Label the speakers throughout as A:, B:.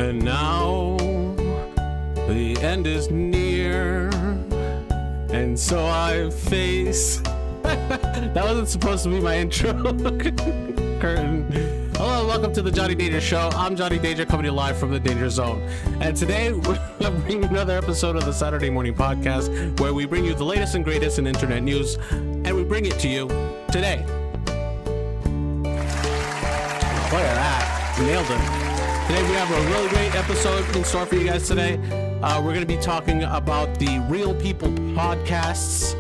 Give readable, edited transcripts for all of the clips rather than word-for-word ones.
A: And now the end is near, and so I face. That wasn't supposed to be my intro. Curtain. Hello, welcome to the Johnny Danger Show. I'm Johnny Danger, coming to you live from the Danger Zone. And today, we're bringing another episode of the Saturday Morning Podcast, where we bring you the latest and greatest in internet news, and we bring it to you today. Look at that. Nailed it. Today, we have a really great episode in store for you guys today. We're going to be talking about the Real People podcasts,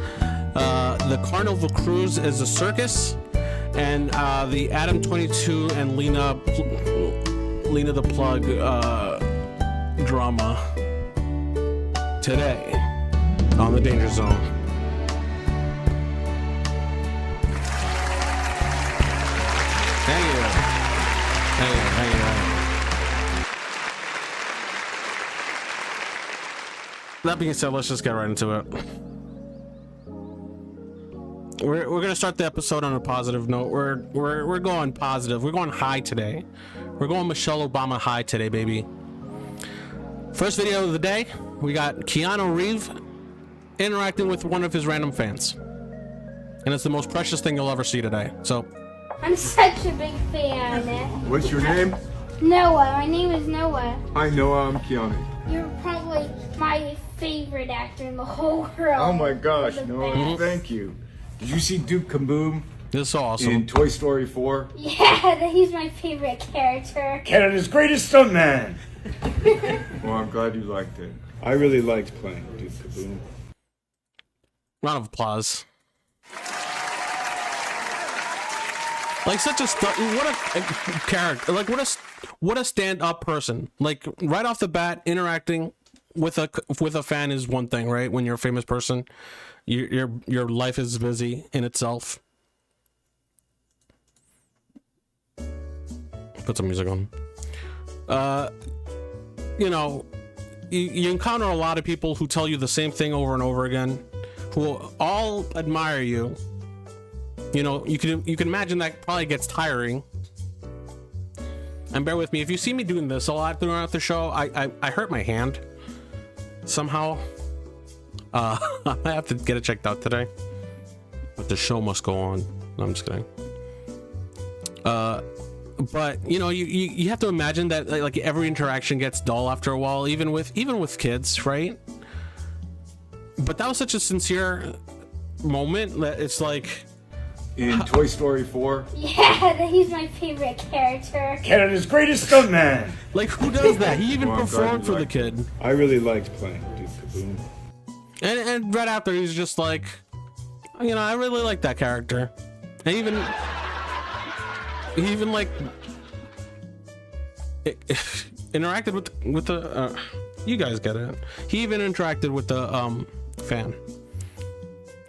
A: the Carnival Cruise is a circus, and the Adam 22 and Lena the Plug drama today on the Danger Zone. Thank you. That being said, let's just get right into it. We're gonna start the episode on a positive note. We're going positive. We're going high today. We're going Michelle Obama high today, baby. First video of the day, we got Keanu Reeves interacting with one of his random fans, and it's the most precious thing you'll ever see today. So,
B: I'm such a big fan.
C: What's your name?
B: Noah. My name is Noah.
C: Hi, Noah. I'm Keanu.
B: You're probably my favorite actor in the whole world.
C: Oh my gosh,
B: You're the
C: Noah.
B: best.
C: Thank you. Did you see Duke Kaboom
A: this is so awesome.
C: in Toy Story 4?
B: Yeah, he's my favorite character.
C: Canada's greatest stuntman. Well, I'm glad you liked it. I really liked playing Duke Kaboom.
A: Round of applause. Like such a what a character. Like what a stand-up person. Like right off the bat, interacting with a fan is one thing, right? When you're a famous person, your life is busy in itself. Put some music on. You know, you encounter a lot of people who tell you the same thing over and over again, who all admire you. You know, you can imagine that probably gets tiring. And bear with me, if you see me doing this a lot throughout the show, I hurt my hand somehow. I have to get it checked out today, but the show must go on. No, I'm just kidding. But you know, you have to imagine that like every interaction gets dull after a while, even with kids, right? But that was such a sincere moment that it's like.
C: In Toy Story 4?
B: Yeah, he's my favorite character.
C: Canada's greatest stuntman.
A: Like, who does that? He even
C: Well, I'm glad
A: performed
C: you
A: for the
C: liked
A: kid.
C: I really liked playing Duke Kaboom.
A: And right after, he's just like, you know, I really like that character. And he even like interacted with the you guys get it. He even interacted with the fan.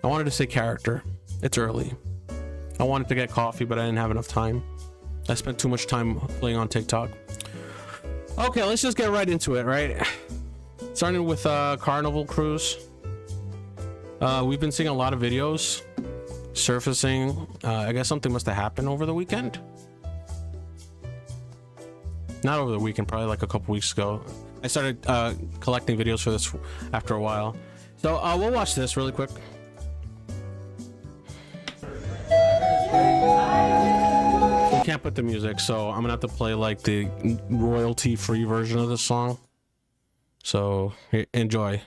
A: I wanted to say character. It's early. I wanted to get coffee, but I didn't have enough time. I spent too much time playing on TikTok. Okay, let's just get right into it, right? Starting with Carnival Cruise. We've been seeing a lot of videos surfacing. I guess something must have happened over the weekend. Not over the weekend, probably like a couple weeks ago. I started collecting videos for this after a while. So we'll watch this really quick. We can't put the music, so I'm gonna have to play like the royalty-free version of this song. So enjoy.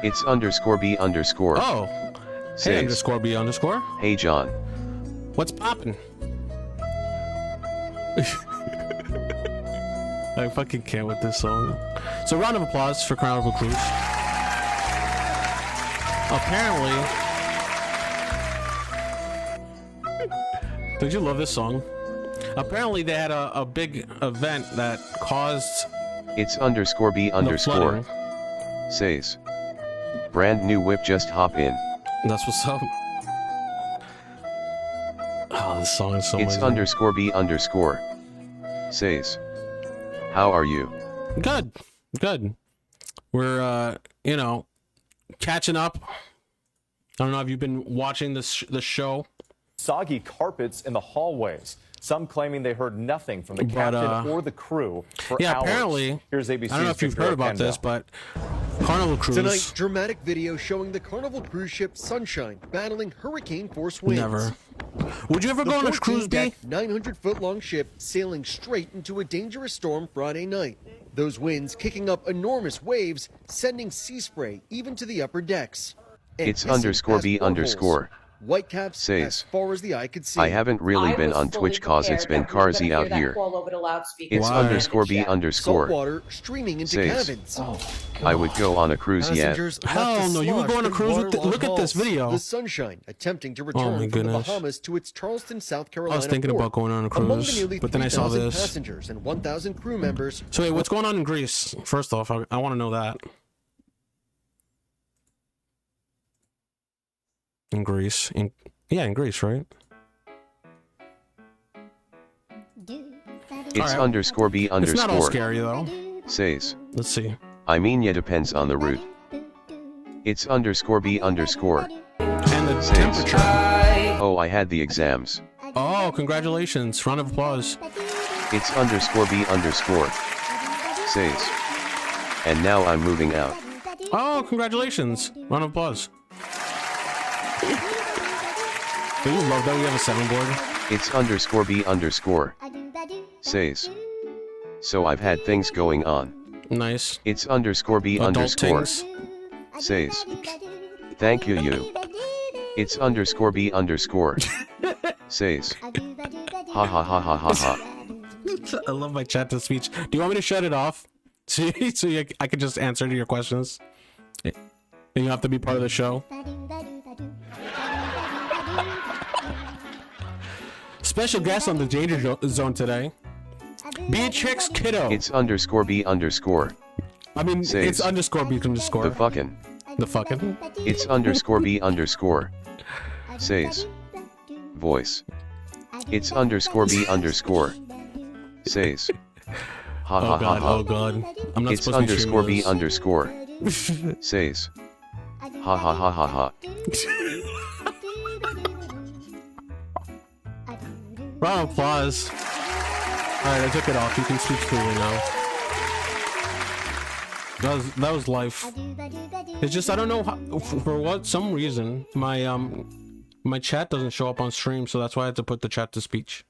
D: It's _B_.
A: Oh, hey _B_.
D: Hey John.
A: What's poppin'? I fucking can't with this song. So round of applause for Carnival Cruise. Apparently, did you love this song? Apparently they had a big event that caused
D: It's _B_.
A: the flooding.
D: Says. Brand new whip, just hop in.
A: That's what's up. Oh, this song is so
D: It's
A: amazing.
D: _B_. Says. How are you?
A: Good. We're you know, catching up. I don't know if you've been watching the show.
E: Soggy carpets in the hallways. Some claiming they heard nothing from the captain or the crew for hours.
A: Apparently,
E: here's ABC's
A: I don't know if you've heard about this, but Carnival Cruise.
F: Tonight, dramatic video showing the Carnival cruise ship Sunshine battling hurricane force winds.
A: Never. Would you ever go on a cruise, B?
F: 900-foot-long ship sailing straight into a dangerous storm Friday night. Those winds kicking up enormous waves, sending sea spray even to the upper decks. And
D: It's
F: hissing
D: underscore B
F: past
D: underscore.
F: Whitecaps
D: Says,
F: as far as the eye could see.
D: I haven't really been on Twitch cause it's been carsy out here. It's
A: Why?
D: underscore B underscore.
F: Saltwater streaming into
D: Says,
F: cabins.
D: I would go on a cruise yet.
F: Passengers
A: Hell
F: left to
A: no, you would go on a
F: slosh
A: cruise
F: through
A: with look at this
F: waterlogged
A: video.
F: halls. The Sunshine attempting to
A: Oh
F: return
A: my
F: from the
A: goodness.
F: Bahamas to its Charleston, South Carolina
A: I was thinking
F: port.
A: about going on a
F: Among the
A: cruise,
F: nearly
A: but then I saw
F: 3,000
A: this.
F: passengers and 1,000 crew members.
A: So wait, what's going on in Greece? First off, I want to know that. In Greece, in Greece, right?
D: It's
A: Alright.
D: underscore B
A: It's not all
D: underscore.
A: scary though.
D: Says,
A: Let's see.
D: I mean ya depends on the route. It's underscore B underscore.
A: And the
D: Says,
A: temperature.
D: oh, I had the exams.
A: Oh, congratulations! Round of applause.
D: It's underscore B underscore. Says, and now I'm moving out.
A: Oh, congratulations! Round of applause. Do you love that we have a 7 board?
D: It's underscore B underscore. Says, so I've had things going on.
A: Nice.
D: It's underscore B
A: Adult
D: underscore.
A: things.
D: Says, thank you. It's underscore B underscore. Says, ha ha ha ha ha ha.
A: I love my chat to speech. Do you want me to shut it off? So I can just answer to your questions? And you have to be part of the show? Special guest on the Danger Zone today. Beatrix Kiddo.
D: It's underscore B underscore.
A: I mean,
D: Says,
A: it's underscore B underscore.
D: The fucking.
A: The fucking.
D: It's underscore B underscore. Says, voice. It's underscore B underscore. Says, ha ha
A: Oh
D: ha
A: god,
D: ha.
A: oh god. I'm not
D: It's
A: supposed to be
D: underscore B
A: streaming
D: underscore. Says, ha ha ha ha ha.
A: this. Round of applause. Alright, I took it off. You can speak freely now. That was life. It's just I don't know how, for what some reason my chat doesn't show up on stream, so that's why I had to put the chat to speech.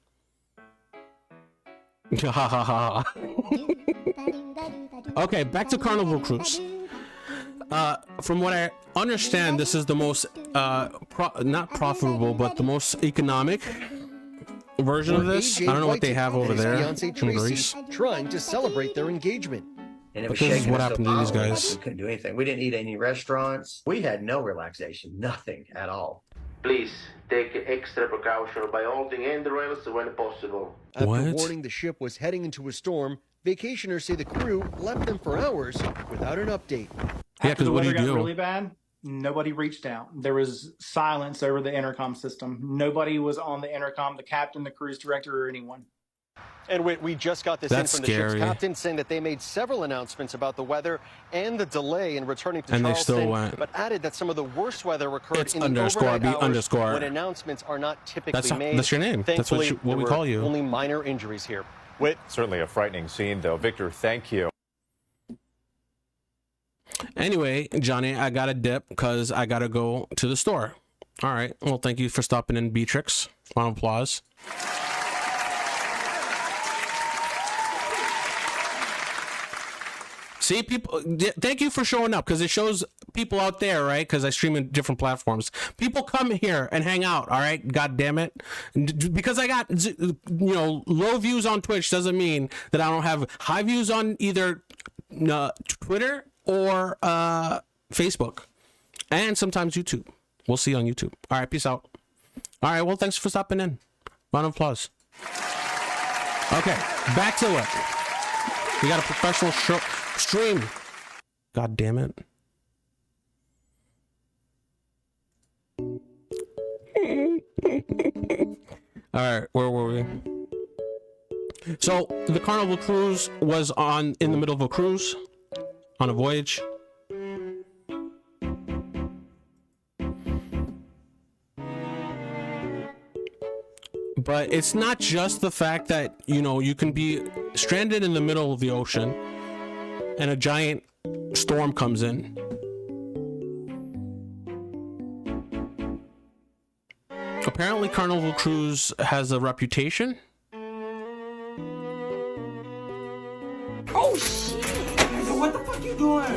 A: Ha ha ha. Okay, back to Carnival Cruise. From what I understand, this is the most not profitable, but the most economic version of this. I don't know what they have over there in Greece.
F: Trying to celebrate their engagement.
G: And it
A: But
G: was
A: this is
G: shaking
A: what
G: us
A: happened
G: so
A: to these
G: violently,
A: guys.
G: We couldn't do anything. We didn't eat any restaurants. We had no relaxation, nothing at all.
H: Please take extra precaution by holding handrails when possible.
F: After
A: What?
F: warning the ship was heading into a storm, vacationers say the crew left them for hours without an update.
A: Yeah, because
I: the
A: what do
I: weather
A: you
I: got
A: do?
I: really bad, nobody reached out. There was silence over the intercom system. Nobody was on the intercom, the captain, the cruise director, or anyone.
F: And we just got this
A: That's
F: in from the
A: scary.
F: ship's captain saying that they made several announcements about the weather and the delay in returning to
A: And they
F: Charleston,
A: still went.
F: but added that some of the worst weather occurred
A: It's
F: in the
A: underscore
F: overnight
A: B
F: hours
A: underscore.
F: when announcements are not typically
A: That's
F: made.
A: your name. That's what
F: Thankfully,
A: what we
F: there
A: call
F: were
A: you.
F: Only minor injuries here.
E: Certainly a frightening scene, though. Victor, thank you.
A: Anyway, Johnny, I gotta dip because I gotta go to the store. All right. Well, thank you for stopping in, Beatrix. Round of applause. See, people, thank you for showing up because it shows people out there, right? Because I stream in different platforms. People come here and hang out, all right? God damn it. Because I got, low views on Twitch doesn't mean that I don't have high views on either Twitter or Facebook. And sometimes YouTube. We'll see you on YouTube. All right, peace out. All right, well, thanks for stopping in. Round of applause. Okay, back to it. We got a professional stream. God damn it. All right, where were we? So the Carnival Cruise was in the middle of a cruise, on a voyage. But it's not just the fact that, you know, you can be stranded in the middle of the ocean and a giant storm comes in. Apparently Carnival Cruise has a reputation.
J: Oh shit! What the fuck you doing?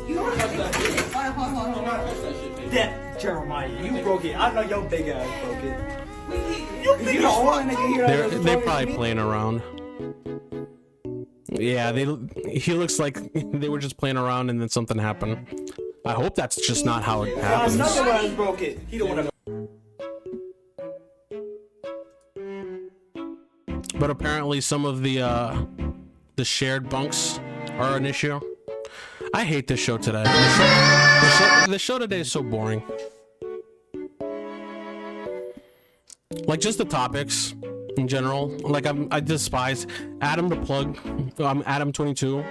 J: You don't have that Jeremiah, you broke it. I know your big ass broke it. You the only nigga here.
A: They're probably playing around. Yeah, he looks like they were just playing around and then something happened. I hope that's just not how it happens.
J: Another one broke it. He don't want to.
A: But apparently some of the shared bunks are an issue. I hate this show today. The show today is so boring. Like, just the topics in general. Like, I despise Adam the Plug. Adam 22.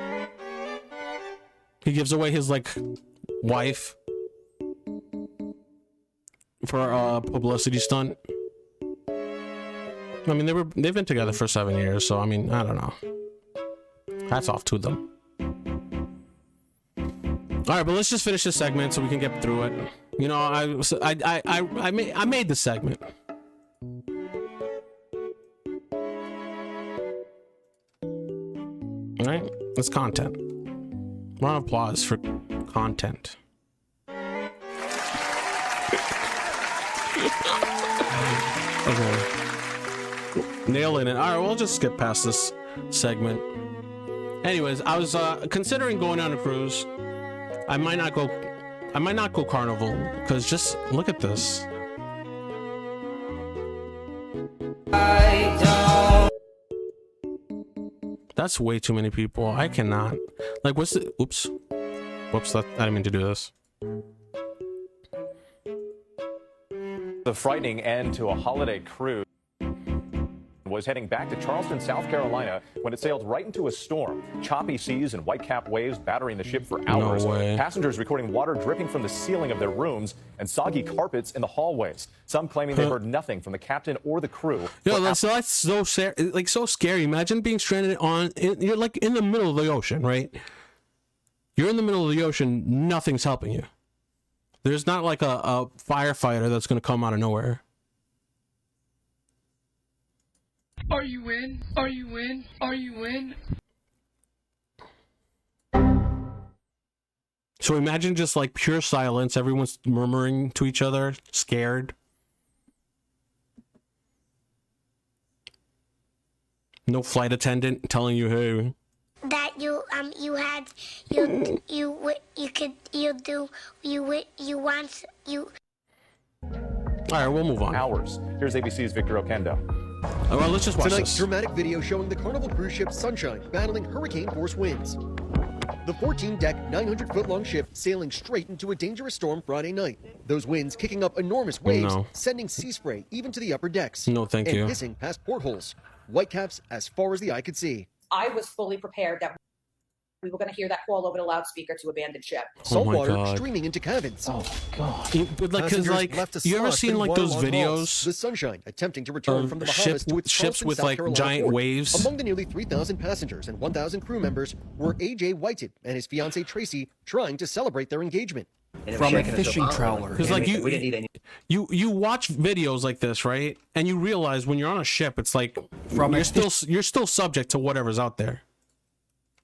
A: He gives away his, like, wife for a publicity stunt. I mean, they've been together for 7 years, so I mean, I don't know. Hats off to them. All right, but let's just finish this segment so we can get through it. You know, I made the segment. All right, it's content. Round of applause for content. Okay. Nailing it. All right, we'll just skip past this segment. Anyways, I was considering going on a cruise. I might not go Carnival, because just look at this. That's way too many people. I cannot. Like, what's the... Oops. Whoops, I didn't mean to do this.
E: The frightening end to a holiday cruise was heading back to Charleston, South Carolina, when it sailed right into a storm. Choppy seas and whitecap waves battering the ship for hours.
A: No way.
E: Passengers recording water dripping from the ceiling of their rooms and soggy carpets in the hallways. Some claiming they heard nothing from the captain or the crew.
A: Yo, that's so so scary. Imagine being stranded you're like in the middle of the ocean, right? You're in the middle of the ocean, nothing's helping you. There's not like a firefighter that's going to come out of nowhere.
J: Are you in? Are you in? Are you in?
A: So imagine just like pure silence, everyone's murmuring to each other, scared. No flight attendant telling you, hey.
B: That you
A: All right, we'll move on.
E: Hours. Here's ABC's Victor Okendo.
A: All right, let's just watch
F: Tonight's
A: this.
F: dramatic video showing the Carnival cruise ship Sunshine battling hurricane-force winds. The 14-deck, 900-foot-long ship sailing straight into a dangerous storm Friday night. Those winds kicking up enormous waves, sending sea spray even to the upper decks.
A: No, thank you.
F: And hissing past portholes. Whitecaps as far as the eye could see.
K: I was fully prepared that we were going to hear that call over the loudspeaker to abandon ship.
F: Saltwater streaming into cabins.
A: Oh God! But like, cause like, you ever seen like those videos?
F: The Sunshine attempting to return from the Bahamas to its
A: ships with like giant waves.
F: Among the nearly 3,000 passengers and 1,000 crew members were AJ Whited and his fiancée Tracy trying to celebrate their engagement.
L: From a fishing trawler.
A: Because like you watch videos like this, right? And you realize when you're on a ship, it's like you're still subject to whatever's out there.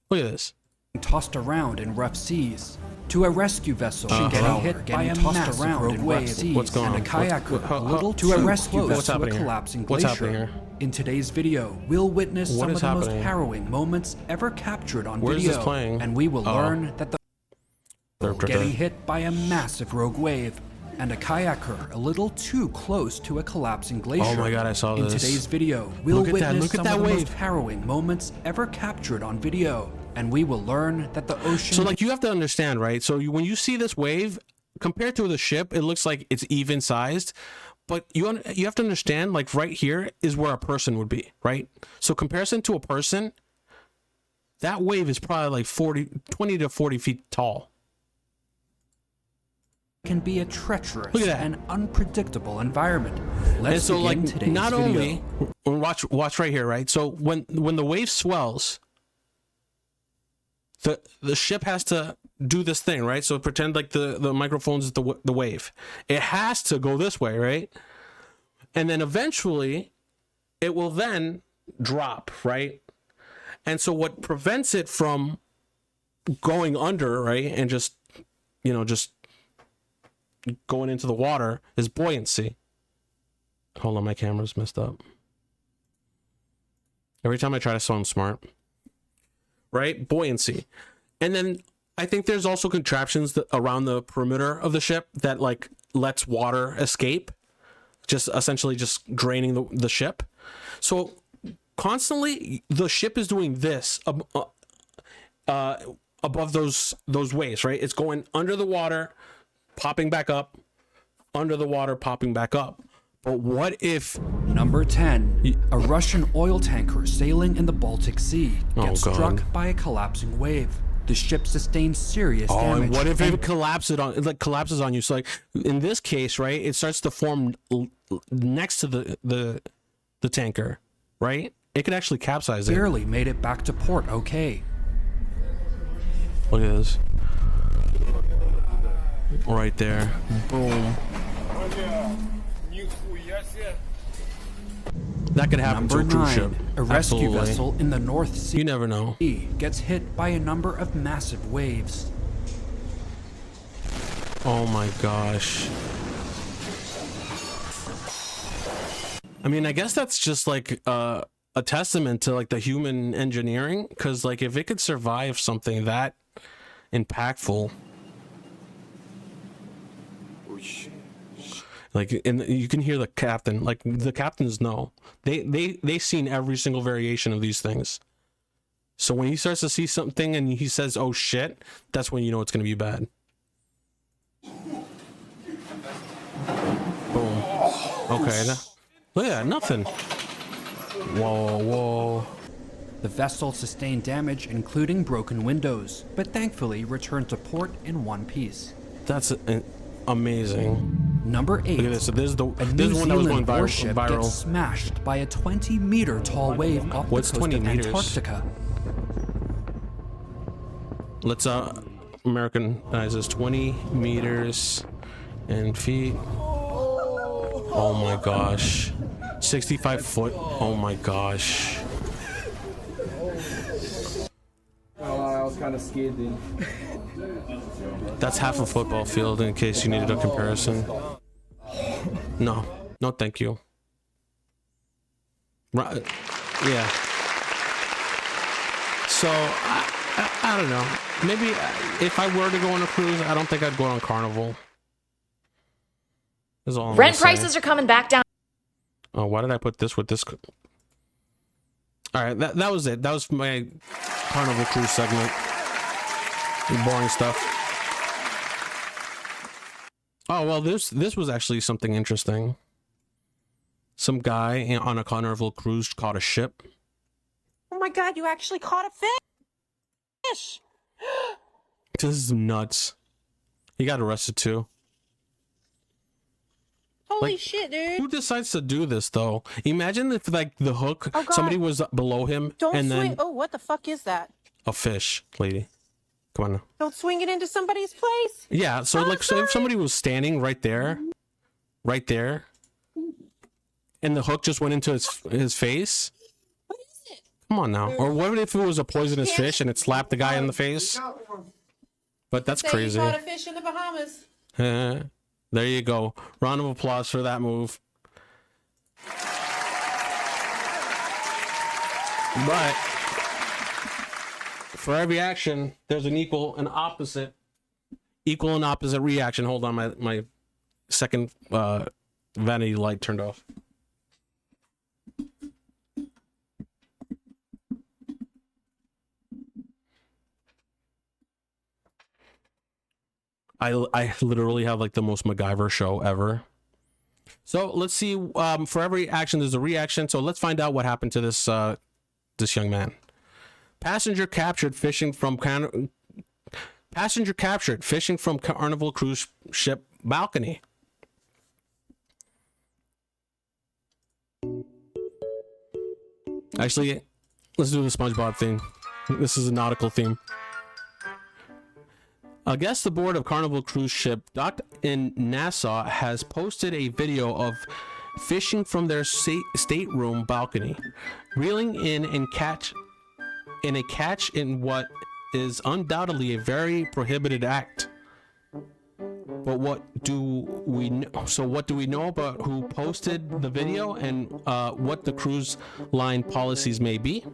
A: Look at this.
L: Tossed around in rough seas, to a rescue vessel getting hit by a massive rogue wave,
A: What's going on?
L: and a kayaker a little to a rescue vessel to a collapsing glacier.
A: What's happening here?
L: In today's video, we'll witness some of the most harrowing moments ever captured on video.
A: Where's this playing?
L: And we will learn that the getting hit by a massive rogue wave and a kayaker a little too close to a collapsing glacier.
A: Oh my God, I saw this.
L: In today's video, we'll witness some of the
A: wave.
L: most harrowing moments ever captured on video. And we will learn that the ocean...
A: So, like, you have to understand, right? So, when you see this wave, compared to the ship, it looks like it's even-sized. But you have to understand, like, right here is where a person would be, right? So, comparison to a person, that wave is probably like 20 to 40 feet tall.
L: can be a treacherous
A: Look at that.
L: and unpredictable environment.
A: And
L: Let's
A: so,
L: begin
A: like,
L: today's
A: not
L: video.
A: only watch right here, right? So when the wave swells, the ship has to do this thing, right? So pretend like the microphone's is the wave. It has to go this way, right? And then eventually, it will then drop, right? And so what prevents it from going under, right, and just going into the water is buoyancy. Hold on, my camera's messed up. Every time I try to sound smart, right? Buoyancy. And then I think there's also contraptions around the perimeter of the ship that like lets water escape, just essentially just draining the ship. So constantly the ship is doing this above those waves, right? It's going under the water, popping back up, under the water, popping back up. But what if...
L: Number 10. A Russian oil tanker sailing in the Baltic Sea gets struck by a collapsing wave. The ship sustains serious damage.
A: And what if it collapses on you? So like in this case, right, it starts to form next to the tanker, right? It could actually capsize it.
L: Barely made it back to port okay.
A: Look at this. Right there. Boom. That could happen to a cruise ship.
L: A rescue vessel in the North Sea.
A: You never know.
L: Gets hit by a number of massive waves.
A: Oh my gosh. I mean, I guess that's just like a testament to like the human engineering, because like if it could survive something that impactful, like, and you can hear the captain, like the captains know, they seen every single variation of these things. So when he starts to see something and he says, oh shit, that's when you know it's going to be bad. Boom. Okay. Look at that, nothing. Whoa.
L: The vessel sustained damage, including broken windows, but thankfully returned to port in one piece.
A: That's amazing.
L: Number 8.
A: Look at this. So this is the
L: a
A: this
L: New
A: is one that was going
L: Zealand warship
A: viral.
L: gets smashed by a 20-meter tall wave off the coast of Antarctica.
A: Let's Americanize this. 20 meters in feet. Oh my gosh. 65 foot. Oh my gosh.
J: I was kind of scared then.
A: That's half a football field in case you needed a comparison. No, thank you. Right, yeah. So I don't know. Maybe if I were to go on a cruise, I don't think I'd go on Carnival. Is all I'm
M: Rent
A: gonna say.
M: prices are coming back down.
A: Oh, why did I put this with this? All right, that was it. That was my Carnival cruise segment. Boring stuff. Oh well, this was actually something interesting. Some guy on a Carnival cruise caught a ship.
K: Oh my God, you actually caught a fish!
A: This is nuts. He got arrested too.
K: Holy shit, dude.
A: Who decides to do this though? Imagine if like the hook, somebody was below him
K: Don't
A: and
K: swing.
A: then
K: Oh, what the fuck is that?
A: a fish, lady. Come on now.
K: Don't swing it into somebody's place.
A: Yeah, so like so if somebody was standing right there, and the hook just went into his face.
K: What is it?
A: Come on now. Or what if it was a poisonous fish and it slapped the guy in the face? But that's
K: Say
A: crazy.
K: you caught a fish in the Bahamas.
A: There you go. Round of applause for that move. But for every action, there's an equal and opposite reaction. Hold on, my second vanity light turned off. I literally have like the most MacGyver show ever. So let's see. For every action, there's a reaction. So let's find out what happened to this this young man. Passenger captured fishing from Carnival cruise ship balcony. Actually, let's do the SpongeBob thing. This is a nautical theme. I guess the board of Carnival cruise ship docked in Nassau has posted a video of fishing from their stateroom balcony, reeling in a catch in what is undoubtedly a very prohibited act. But what do we know? So what do we know about who posted the video and what the cruise line policies may be?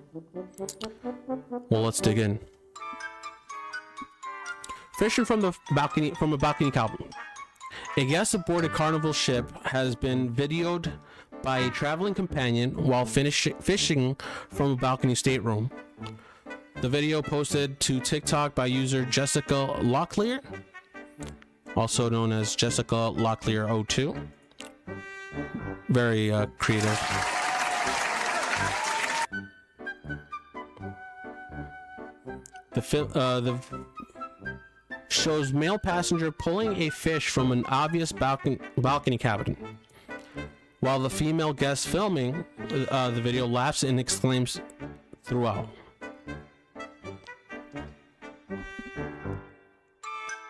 A: Well, let's dig in. Fishing from a balcony cabin. A guest aboard a Carnival ship has been videoed by a traveling companion while fishing from a balcony stateroom. The video posted to TikTok by user Jessica Locklear, also known as Jessica Locklear 02. Very creative. The shows male passenger pulling a fish from an obvious balcony cabin, while the female guest filming the video laughs and exclaims throughout.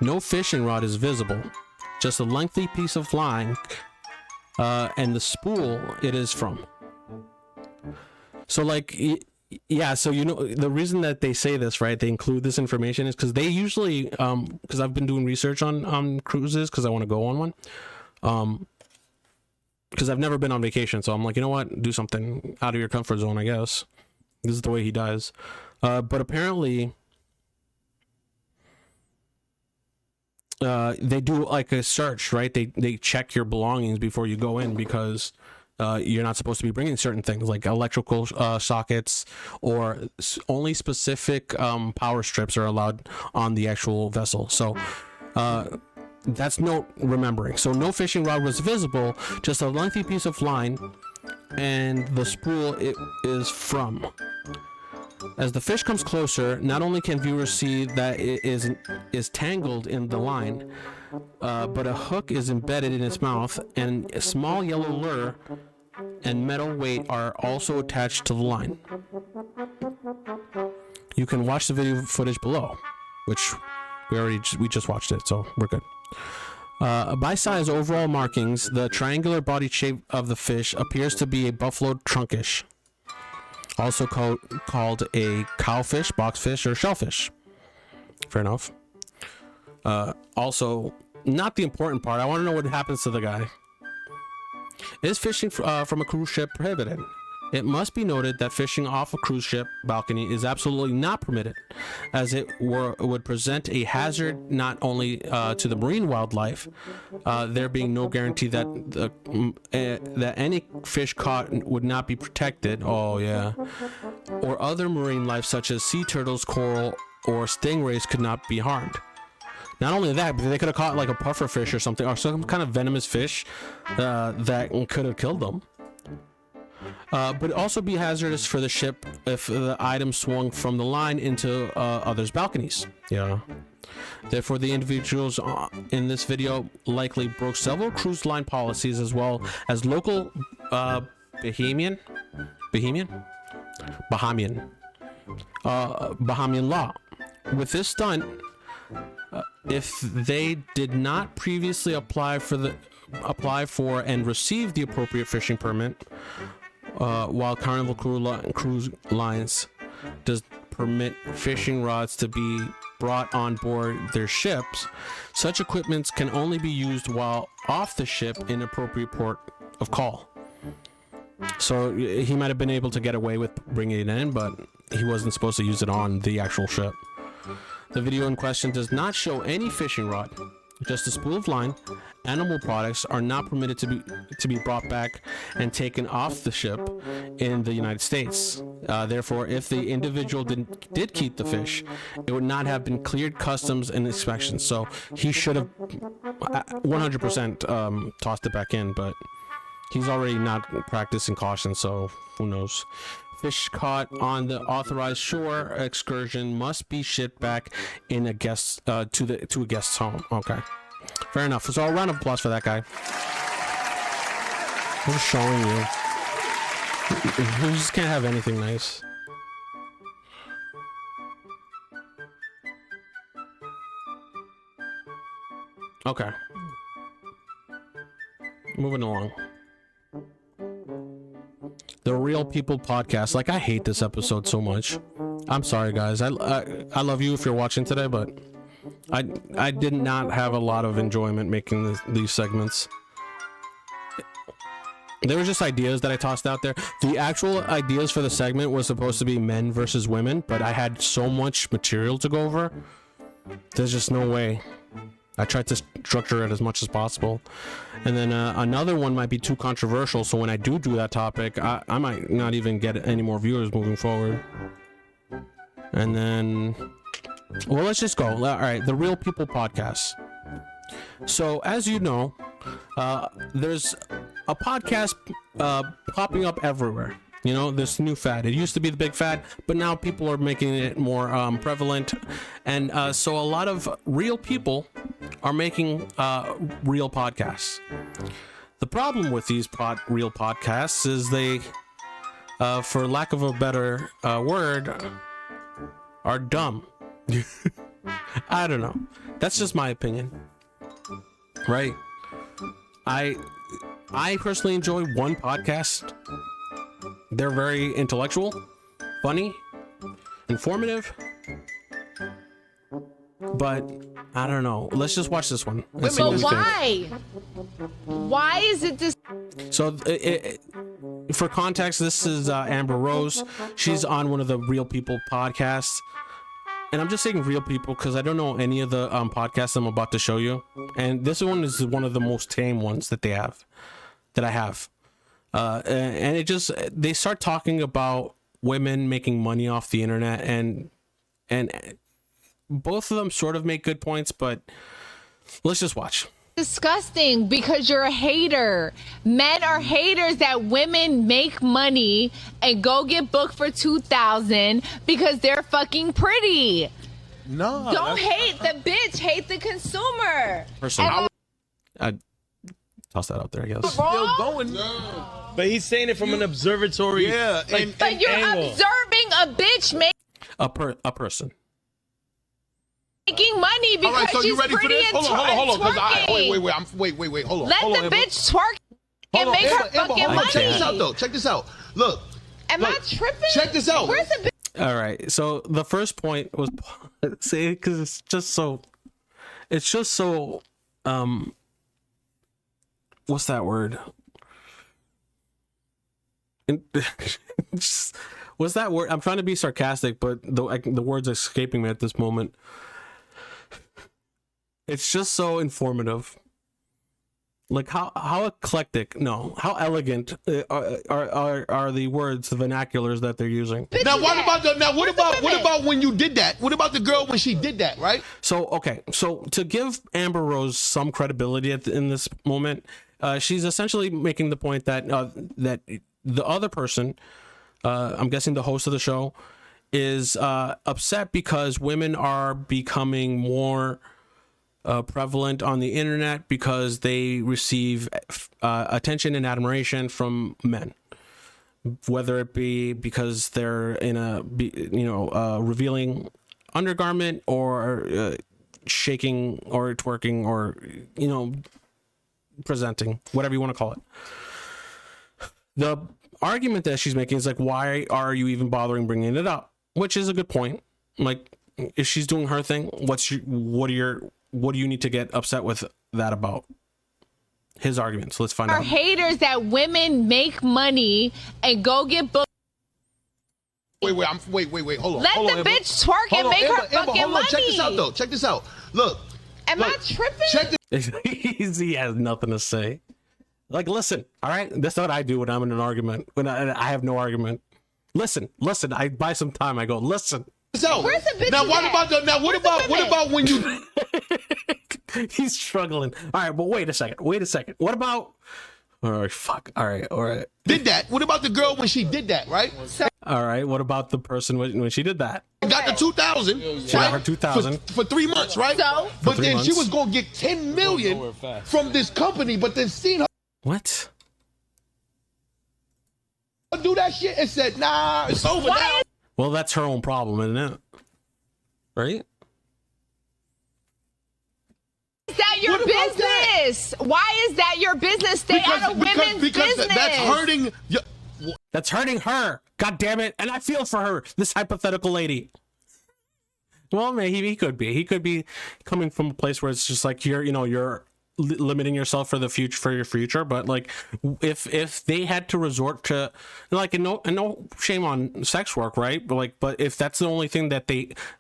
A: No fishing rod is visible, just a lengthy piece of line and the spool it is from. So like, yeah, so you know, the reason that they say this, right, they include this information is because they usually, because I've been doing research on cruises because I want to go on one. Because I've never been on vacation, so I'm like, you know what, do something out of your comfort zone, I guess. This is the way he does. But apparently, they do like a search, right? They check your belongings before you go in because you're not supposed to be bringing certain things like electrical sockets, or only specific power strips are allowed on the actual vessel. So that's no remembering. So no fishing rod was visible, just a lengthy piece of line and the spool it is from. As the fish comes closer, not only can viewers see that it is tangled in the line, but a hook is embedded in its mouth, and a small yellow lure and metal weight are also attached to the line. You can watch the video footage below, which we just watched it, so we're good. By size overall markings, the triangular body shape of the fish appears to be a buffalo trunkish, also called a cowfish, boxfish, or shellfish. Fair enough. Also, not the important part, I want to know what happens to the guy. Is fishing from a cruise ship prohibited? It must be noted that fishing off a cruise ship balcony is absolutely not permitted, as it would present a hazard not only to the marine wildlife, there being no guarantee that that any fish caught would not be protected. Oh yeah, or other marine life such as sea turtles, coral, or stingrays could not be harmed. Not only that, but they could have caught like a puffer fish or something, or some kind of venomous fish that could have killed them. But also be hazardous for the ship if the item swung from the line into others' balconies. Yeah. Therefore, the individuals in this video likely broke several cruise line policies as well as local Bahamian law. With this stunt, if they did not previously apply for and receive the appropriate fishing permit, while Carnival Cruise Lines does permit fishing rods to be brought on board their ships, such equipments can only be used while off the ship in appropriate port of call. So he might have been able to get away with bringing it in, but he wasn't supposed to use it on the actual ship. The video in question does not show any fishing rod, just a spool of line. Animal products are not permitted to be brought back and taken off the ship in the United States. Therefore, if the individual did keep the fish, it would not have been cleared customs and inspections. So he should have 100% tossed it back in, but he's already not practicing caution, so who knows. Fish caught on the authorized shore excursion must be shipped back in a guest to a guest's home. Okay. Fair enough. So a round of applause for that guy. I'm just showing you. You just can't have anything nice. Okay. Moving along. The Real People podcast. Like, I hate this episode so much. I'm sorry, guys. I love you if you're watching today, but I did not have a lot of enjoyment making these segments. There were just ideas that I tossed out there. The actual ideas for the segment was supposed to be men versus women, but I had so much material to go over. There's just no way. I tried to structure it as much as possible. And then another one might be too controversial, so when I do that topic, I might not even get any more viewers moving forward. And then, well, let's just go. All right, the Real People podcast. So, as you know, there's a podcast popping up everywhere. You know, this new fad. It used to be the big fad, but now people are making it more prevalent. And so a lot of real people are making real podcasts. The problem with these real podcasts is they, for lack of a better word, are dumb. I don't know. That's just my opinion. Right? I personally enjoy one podcast. They're very intellectual, funny, informative, but I don't know. Let's just watch this one.
M: But why? Why is it this?
A: So, for context, this is Amber Rose. She's on one of the Real People podcasts. And I'm just saying Real People because I don't know any of the podcasts I'm about to show you. And this one is one of the most tame ones that I have. And it just, they start talking about women making money off the internet, and both of them sort of make good points, but let's just watch.
M: Disgusting, because you're a hater. Men are haters that women make money and go get booked for $2,000 because they're fucking pretty.
N: No.
M: Don't hate the bitch, hate the consumer.
A: I'd toss that out there, I guess.
N: Still going. No. But he's saying it from an observatory.
M: Yeah, but you're
N: angle.
M: observing a bitch
A: a person
M: making money because
N: all right, so
M: she's
N: you ready
M: pretty
N: for this?
M: and
N: Hold on.
M: twerking.
N: Wait. Hold on.
M: Let
N: hold
M: the
N: on,
M: bitch twerk and make her fucking money.
N: Check this out, though. Check this out. Look.
M: Am I tripping?
N: Check this out.
M: Where's the bitch?
A: All right. So the first point was, see, because it's just so, what's that word? What's that word? I'm trying to be sarcastic, but the word's escaping me at this moment. It's just so informative. Like how eclectic, no, how elegant are the words, the vernaculars that they're using.
N: Now what about when you did that? What about the girl when she did that, right?
A: So okay, so to give Amber Rose some credibility in this moment, she's essentially making the point that that the other person, I'm guessing the host of the show, is upset because women are becoming more prevalent on the internet because they receive attention and admiration from men, whether it be because they're in a revealing undergarment or shaking or twerking or presenting, whatever you want to call it. The argument that she's making is like, why are you even bothering bringing it up? Which is a good point. Like, if she's doing her thing, what do you need to get upset with that about? His arguments. Let's find out.
M: Are haters that women make money and go get booked.
N: Wait. Hold on.
M: Let the bitch twerk and make her fucking money.
N: Check this out, though. Check this out. Look.
M: Am I tripping?
A: He has nothing to say. Like, listen, all right? That's what I do when I'm in an argument. When I have no argument. Listen. I buy some time. I go, listen.
N: So,
M: where's the bitch?
N: Now what about when you
A: He's struggling. All right, but wait a second. What about all right, fuck. All right.
N: Did that? What about the girl when she did that, right?
A: All right, what about the person when she did that?
N: got the 2,000.
A: She got her 2,000
N: for 3 months, right?
M: So?
N: But
A: For 3
N: then she
A: months.
N: was gonna get 10 million from this company, but then seen her
A: What?
N: do that shit and said, nah, it's over now.
A: Well, that's her own problem, isn't it? Right?
M: Is that your business? Why is that your business? Stay out of women's business.
N: That's hurting.
A: That's hurting her. God damn it. And I feel for her, this hypothetical lady. Well, maybe he could be. He could be coming from a place where it's just like you're limiting yourself for the future, for your future. But like, if they had to resort to, like, and no shame on sex work, right? But if that's the only thing that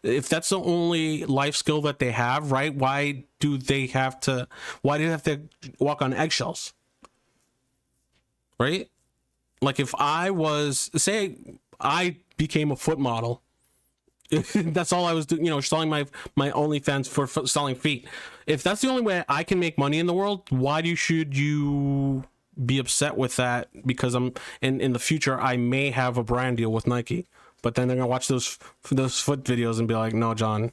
A: if that's the only life skill that they have, right? Why do they have to walk on eggshells? Right? Like, if I was, say I became a foot model, that's all I was doing, selling my OnlyFans for selling feet. If that's the only way I can make money in the world, why should you be upset with that? Because I'm in the future, I may have a brand deal with Nike, but then they're gonna watch those foot videos and be like, no, John,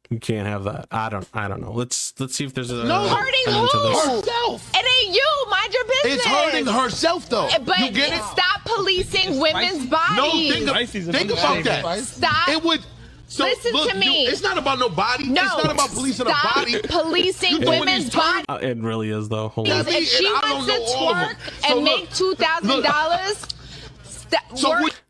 A: you can't have that. I don't know. Let's see if there's a
M: hurting who?
N: Herself.
M: It ain't you. Mind your business.
N: It's hurting herself though.
M: But
N: you get it?
M: Stop policing women's bodies.
N: No, think about that.
M: Stop.
N: It would. So,
M: Listen
N: look,
M: to me.
N: It's not about no body.
M: No.
N: It's not about policing a body.
M: Policing women's bodies.
A: It really is though. Hold on.
M: If she wants to twerk and make $2,000,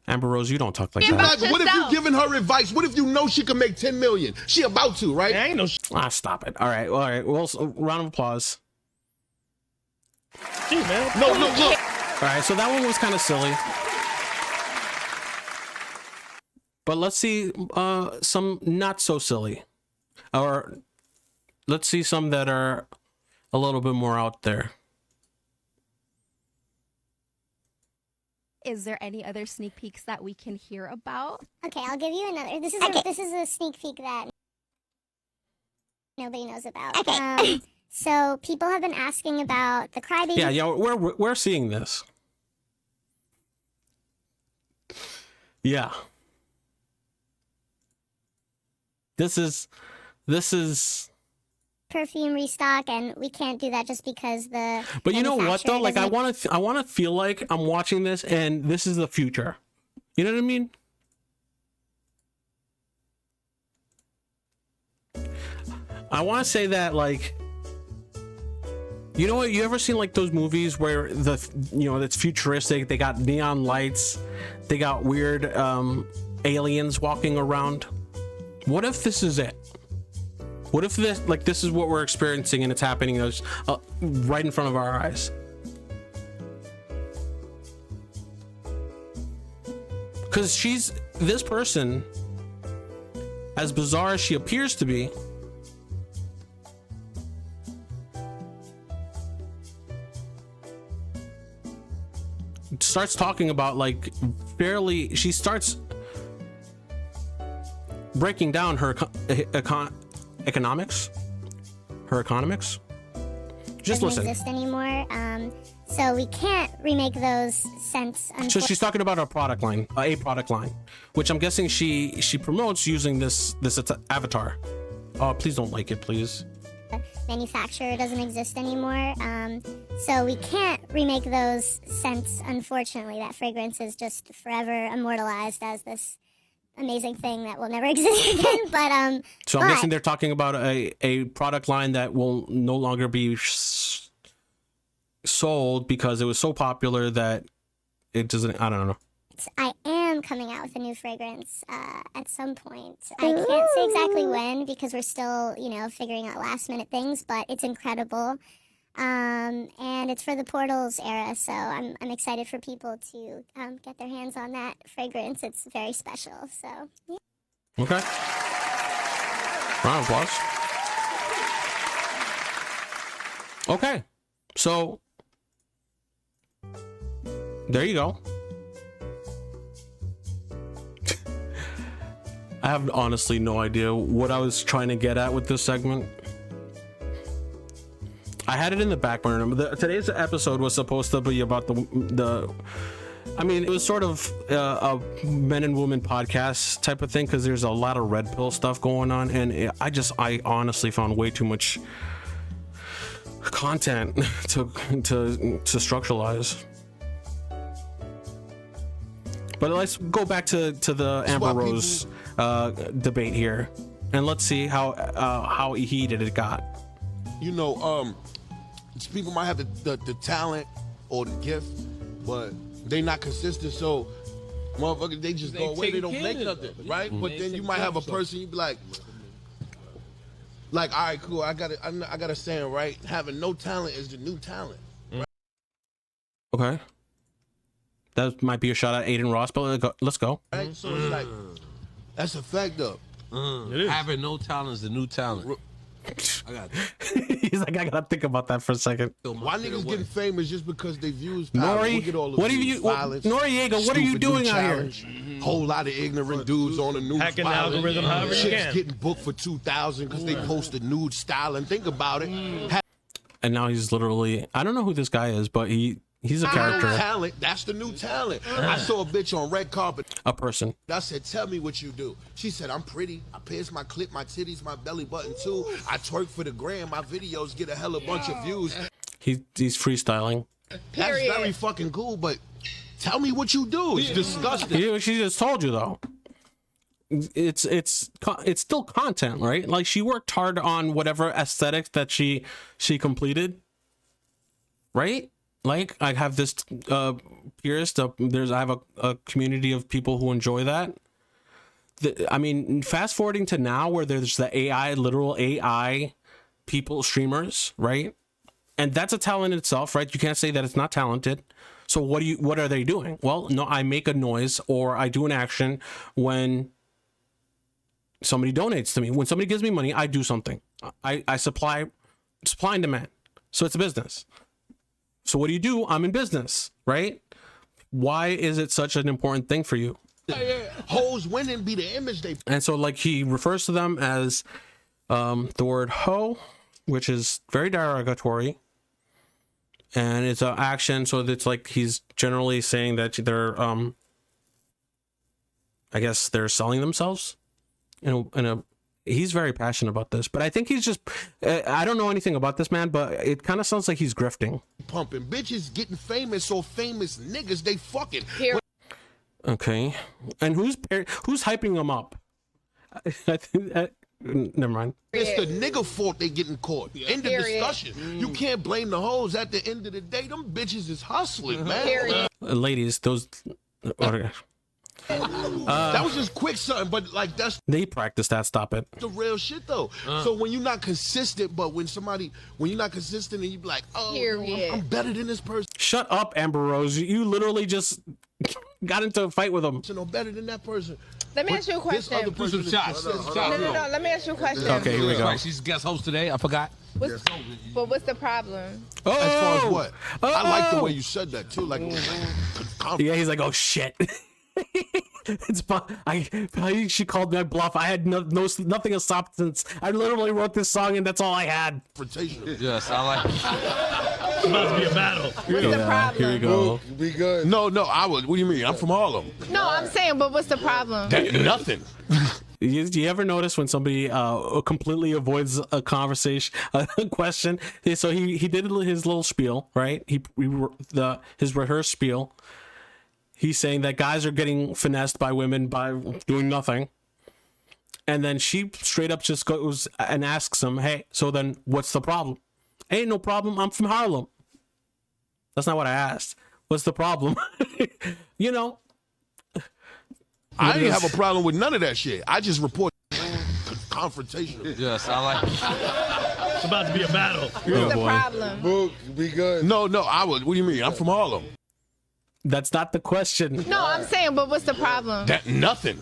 A: Amber Rose, you don't talk like
M: Think
A: that.
M: about
N: What if you
M: yourself.
N: giving her advice? What if you know she can make 10 million? She about to, right?
C: I ain't no
A: Stop it. All right. Well, round of applause.
C: shit, man.
N: No, look.
A: All right. So that one was kind of silly. But let's see some not so silly, or let's see some that are a little bit more out there.
O: Is there any other sneak peeks that we can hear about?
B: Okay, I'll give you another. This is a sneak peek that nobody knows about. Okay. So people have been asking about the Crybaby.
A: Yeah, we're seeing this. Yeah. This is
B: perfume restock, and we can't do that just because the.
A: But you know what though? Like, I
B: manufacturer
A: want to feel like I'm watching this and this is the future. You know what I mean? I want to say that, like, you know what? You ever seen like those movies where it's futuristic? They got neon lights, they got weird aliens walking around. What if this is it? What if this is what we're experiencing and it's happening right in front of our eyes? Because this person, as bizarre as she appears to be, starts talking about she starts breaking down her economics. Just
B: doesn't
A: listen.
B: exist anymore. So we can't remake those scents.
A: So she's talking about a product line, which I'm guessing she promotes using this avatar. Oh, please don't like it, please.
B: Manufacturer doesn't exist anymore. So we can't remake those scents. Unfortunately, that fragrance is just forever immortalized as this amazing thing that will never exist again. But
A: so I'm guessing they're talking about a product line that will no longer be sold because it was so popular that it doesn't. I don't know.
B: I am coming out with a new fragrance at some point. I can't say exactly when because we're still, figuring out last minute things, but it's incredible. And it's for the Portals era, so I'm excited for people to get their hands on that fragrance. It's very special, so yeah.
A: Okay. Round of applause. Okay. So there you go. I have honestly no idea what I was trying to get at with this segment. I had it in the back burner. Today's episode was supposed to be about the I mean, it was sort of a men and women podcast type of thing because there's a lot of red pill stuff going on, and I honestly found way too much content to structuralize. But let's go back to the Amber Rose debate here, and let's see how heated it got.
N: You know, people might have the talent or the gift, but they not consistent, so motherfuckers, they just go away, they don't make nothing, right? But then you might have a person, you be like, all right, cool, I got a saying, right? Having no talent is the new talent. Right?
A: Okay. That might be a shot at Aiden Ross, but let's go.
N: Right? So it's like, that's a fact, though.
P: Having no talent is the new talent. I got
A: He's like, I gotta think about that for a second.
N: Why niggas getting famous just because they views power?
A: Nori,
N: what are you,
A: Noriega, what are you doing out here?
N: Whole lot of ignorant dudes on the news.
Q: Hacking the algorithm however you
N: Chicks
Q: can.
N: getting booked for 2,000 because they posted nude style. And think about it.
A: And now he's literally, I don't know who this guy is, but he's a character.
N: Talent, that's the new talent. I saw a bitch on red carpet.
A: A person.
N: I said, tell me what you do. She said, I'm pretty. I pierce my clit, my titties, my belly button too. I twerk for the gram. My videos get a hella bunch of views.
A: He's freestyling.
N: That's very fucking cool, but tell me what you do. It's disgusting.
A: She just told you though. It's still content, right? Like she worked hard on whatever aesthetic that she completed, right? Like I have this pierced up. I have a community of people who enjoy that. I mean, fast forwarding to now where there's the literal AI people streamers, right? And that's a talent in itself, right? You can't say that it's not talented. So what are they doing? Well, no, I make a noise or I do an action when somebody donates to me. When somebody gives me money, I do something. I supply and demand. So it's a business. So what do? I'm in business, right? Why is it such an important thing for you?
N: Hoes winning be the image they.
A: And so like he refers to them as the word hoe, which is very derogatory. And it's an action, so it's like he's generally saying that they're I guess they're selling themselves in a he's very passionate about this, but I think he's just I don't know anything about this man, but it kind of sounds like he's grifting.
N: Pumping bitches getting famous, or famous niggas they fucking.
A: Okay, and who's hyping them up? I think never mind.
N: It's the nigga fault they getting caught. End of discussion. You can't blame the hoes. At the end of the day, them bitches is hustling, man.
A: Ladies, those.
N: That was just quick something, but like that's
A: they practice that. Stop it.
N: The real shit though. So when you're not consistent, but when you're not consistent and you be like, oh, I'm better than this person.
A: Shut up, Amber Rose. You literally just got into a fight with him.
N: No better than that person.
K: Let me ask you a question.
P: No,
K: let me ask you a question.
A: Okay, here we go.
P: She's guest host today. I forgot.
K: But what's the problem?
N: As far as what? I like the way you said that too. Like,
A: yeah, he's like, oh shit. It's she called me a bluff. I had nothing of substance. I literally wrote this song and that's all I had.
P: Yes, I like it.
Q: It's about to be a battle.
K: What's the problem?
A: Here we go.
N: Be good. No, I would. What do you mean? I'm from Harlem.
K: No, I'm saying, but what's the problem?
N: Nothing.
A: Do you ever notice when somebody completely avoids a conversation, a question? So he did his little spiel, right? His rehearsed spiel. He's saying that guys are getting finessed by women by doing nothing. And then she straight up just goes and asks him, hey, so then what's the problem? Ain't no problem. I'm from Harlem. That's not what I asked. What's the problem? You know.
N: I didn't have a problem with none of that shit. I just report confrontation.
P: Yes, I like it.
Q: It's about to be a battle.
K: What's the problem?
N: Be good. No, I would. What do you mean? I'm from Harlem.
A: That's not the question.
K: No, I'm saying, but what's the problem?
N: Nothing.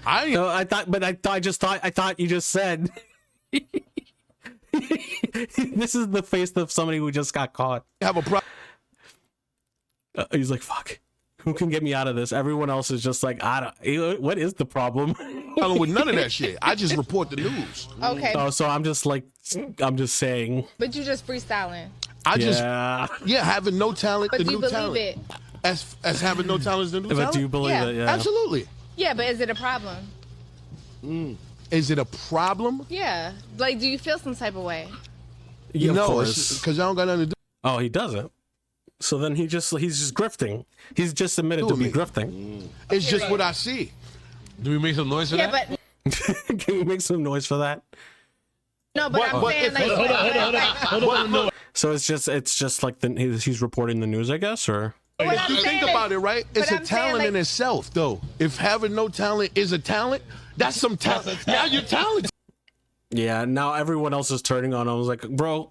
N: I
A: thought you just said. This is the face of somebody who just got caught.
N: Have a problem.
A: He's like, fuck. Who can get me out of this? Everyone else is just like, what is the problem?
N: With none of that shit. I just report the news.
K: Okay.
A: Oh, so I'm just saying.
K: But you just freestyling.
N: Having no talent.
K: But
N: the
K: do you
N: new
K: believe
N: talent.
K: it?
N: as having no talent is the new
A: But
N: talent?
A: do you believe it? Yeah.
N: Absolutely.
M: Yeah, but is it a problem?
N: Is it a problem?
M: Yeah. Like, do you feel some type of way?
A: Yeah, of
N: no,
A: course.
N: because I don't got nothing to do.
A: Oh, he doesn't. So then he's just grifting. He's just admitted to be grifting.
N: It's just what I see.
P: Do we make some noise for
M: Yeah,
P: that?
M: but
A: Can we make some noise for that?
M: no, but I'm saying like,
Q: Hold on.
A: So it's just like he's reporting the news, I guess, or
M: What
N: If
M: I'm
N: you think
M: saying
N: about
M: is-
N: it, right?
M: but
N: It's a
M: I'm saying,
N: talent
M: like-
N: in itself, though. If having no talent is a talent, that's some talent. Now you're talented.
A: yeah. Now everyone else is turning on. I was like, bro,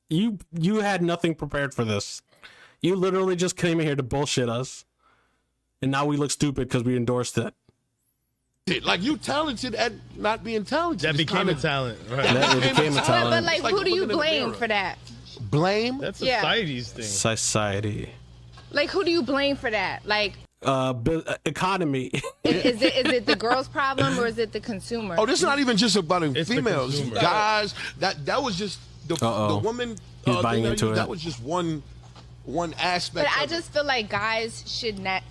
A: you had nothing prepared for this. You literally just came in here to bullshit us, and now we look stupid because we endorsed it.
N: Like you talented at not being talented.
Q: That
N: It's
Q: became
N: kinda-
Q: a talent, right?
A: That became a
M: but
A: talent.
M: like,
N: It's like
M: who do you
N: looking in the
M: blame
N: mirror.
M: for that?
N: Blame?
Q: That's
M: Yeah.
Q: society's thing.
A: Society,
M: Like, who do you blame for that? Like,
A: economy.
M: is it the girl's problem or is it the consumer?
N: Oh, this is not even just about
Q: It's the
N: females,
Q: consumer.
N: guys. That was just the woman.
A: He's buying
N: thing
A: into it.
N: That was just one aspect.
M: But I
N: of it.
M: just feel like guys should not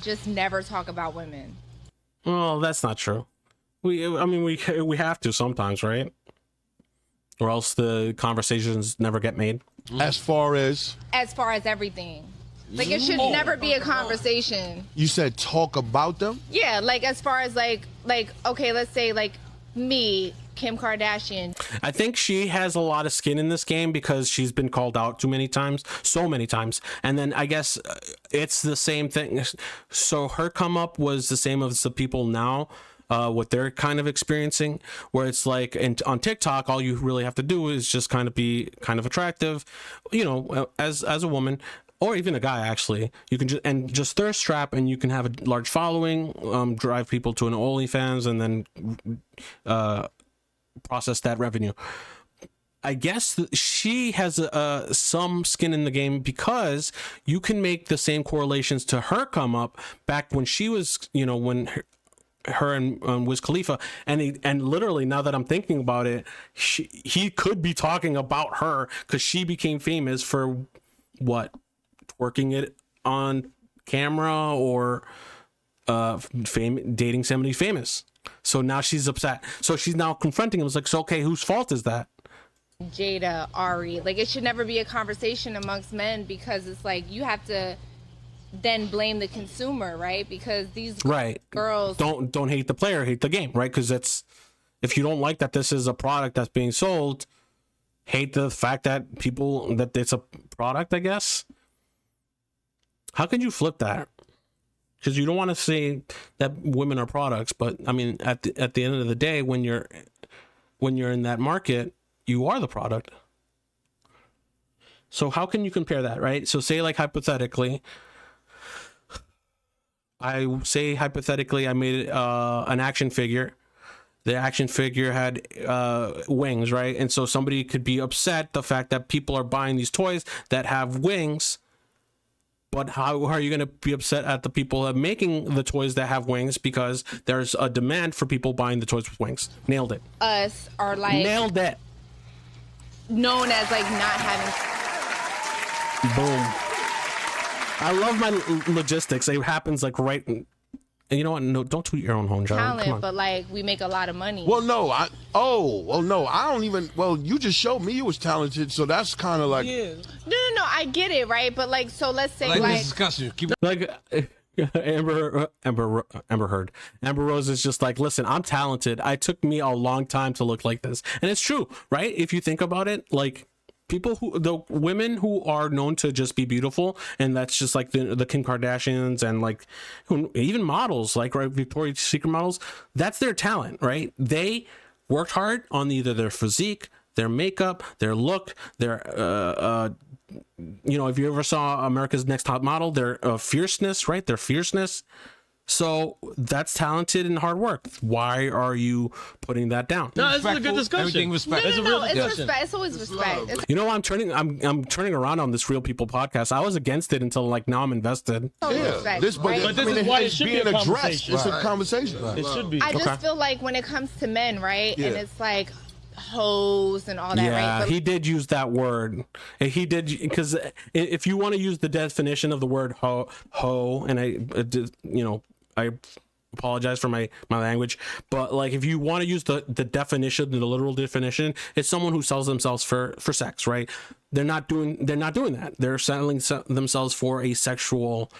M: just never talk about women.
A: Well, that's not true. We have to sometimes, right? Or else the conversations never get made.
N: As far as
M: everything. Like, it should never be a conversation.
N: you said, talk about them.
M: Yeah, like as far as like okay, let's say like me, Kim Kardashian.
A: I think she has a lot of skin in this game because she's been called out so many times. And then I guess it's the same thing. So her come up was the same as the people now, what they're kind of experiencing, where it's like on TikTok, all you really have to do is just kind of be kind of attractive, as a woman. Or even a guy, actually, you can just thirst trap, and you can have a large following, drive people to an OnlyFans, and then process that revenue. I guess she has some skin in the game because you can make the same correlations to her come up back when she was, when her and Wiz Khalifa, and literally now that I'm thinking about it, he could be talking about her because she became famous for what? Working it on camera or dating somebody famous. So now she's upset. So she's now confronting him. It's like, so okay, whose fault is that?
M: Jada, Ari, like it should never be a conversation amongst men because it's like you have to then blame the consumer, right? Because these girls
A: don't hate the player, hate the game, right? Because if you don't like that this is a product that's being sold, hate the fact that it's a product, I guess. How could you flip that? Because you don't want to say that women are products, but I mean, at the end of the day, when you're in that market, you are the product. So how can you compare that, right? So say like hypothetically, I made an action figure. The action figure had wings, right? And so somebody could be upset the fact that people are buying these toys that have wings. But how are you going to be upset at the people that are making the toys that have wings because there's a demand for people buying the toys with wings? Nailed it.
M: Us are like
A: nailed it.
M: Known as like not having.
A: Boom. I love my logistics. It happens like right. And you know what? No, don't toot your own horn, John. Come
M: Talent,
A: on.
M: but like we make a lot of money.
N: Well, no, I don't even. Well, you just showed me you was talented, so that's kind of like.
M: No, I get it, right? But like, so let's say
P: Like
M: like
P: this discussion. Keep
A: Like Amber Heard. Amber Rose is just like, listen, I'm talented. It took me a long time to look like this, and it's true, right? If you think about it, like the women who are known to just be beautiful, and that's just like the Kim Kardashians and like even models, like Victoria's Secret models, that's their talent, right? They worked hard on either their physique, their makeup, their look, their if you ever saw America's Next Top Model, their fierceness, right? Their fierceness. So that's talented and hard work. Why are you putting that down?
Q: No, this is a good discussion.
P: Everything respect.
Q: It's a real
M: it's
Q: discussion.
M: respect. It's always respect.
A: You know, I'm turning around on this Real People podcast. I was against it until like now I'm invested.
M: Respect,
N: This,
M: right?
Q: But this is why it should be a
N: being addressed.
Q: conversation.
N: It's a conversation.
Q: It should be.
M: I just feel like when it comes to men, right?
N: Yeah.
M: And it's like hoes and all that,
A: yeah,
M: right? But
A: he did use that word. He did, because if you want to use the definition of the word hoe, and I apologize for my language, but like if you want to use the definition, the literal definition, it's someone who sells themselves for sex, right? They're not doing that. They're selling themselves for a sexual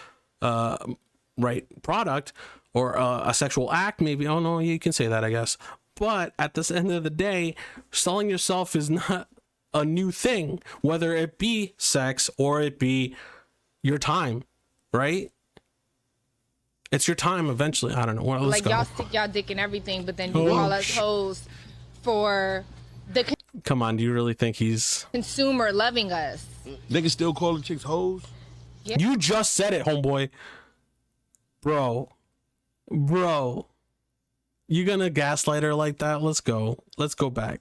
A: product or a sexual act, maybe. Oh no, you can say that, I guess. But at the end of the day, selling yourself is not a new thing, whether it be sex or it be your time, right? It's your time eventually. I don't know. Well, let's
M: like
A: go.
M: y'all stick y'all dick in everything, but then you call us hoes for the
A: Come on, do you really think he's
M: consumer loving us?
N: Niggas still calling chicks hoes?
M: Yeah.
A: You just said it, homeboy. Bro. You gonna gaslight her like that? Let's go back.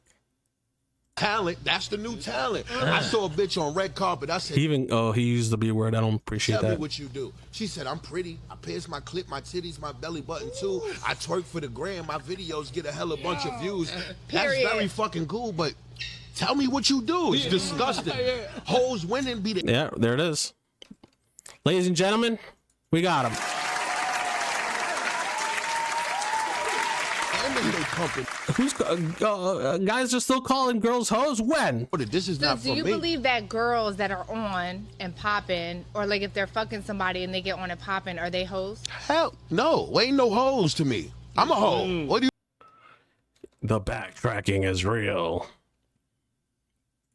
N: Talent, that's the new talent. I saw a bitch on red carpet. I said,
A: He used the B word. I don't appreciate
N: tell me
A: that.
N: what you do. She said, I'm pretty. I pierce my clit, my titties, my belly button too. I twerk for the gram. My videos get a hella bunch of views. That's
M: Period.
N: very fucking cool, but tell me what you do. It's disgusting. Hoes winning be the...
A: Yeah, there it is. Ladies and gentlemen, we got him. Who's guys are still calling girls hoes? When?
N: This is
M: So do you believe that girls that are on and popping, or like if they're fucking somebody and they get on and popping, are they hoes?
N: Hell no, ain't no hoes to me. I'm a hoe. What do
A: The backtracking is real.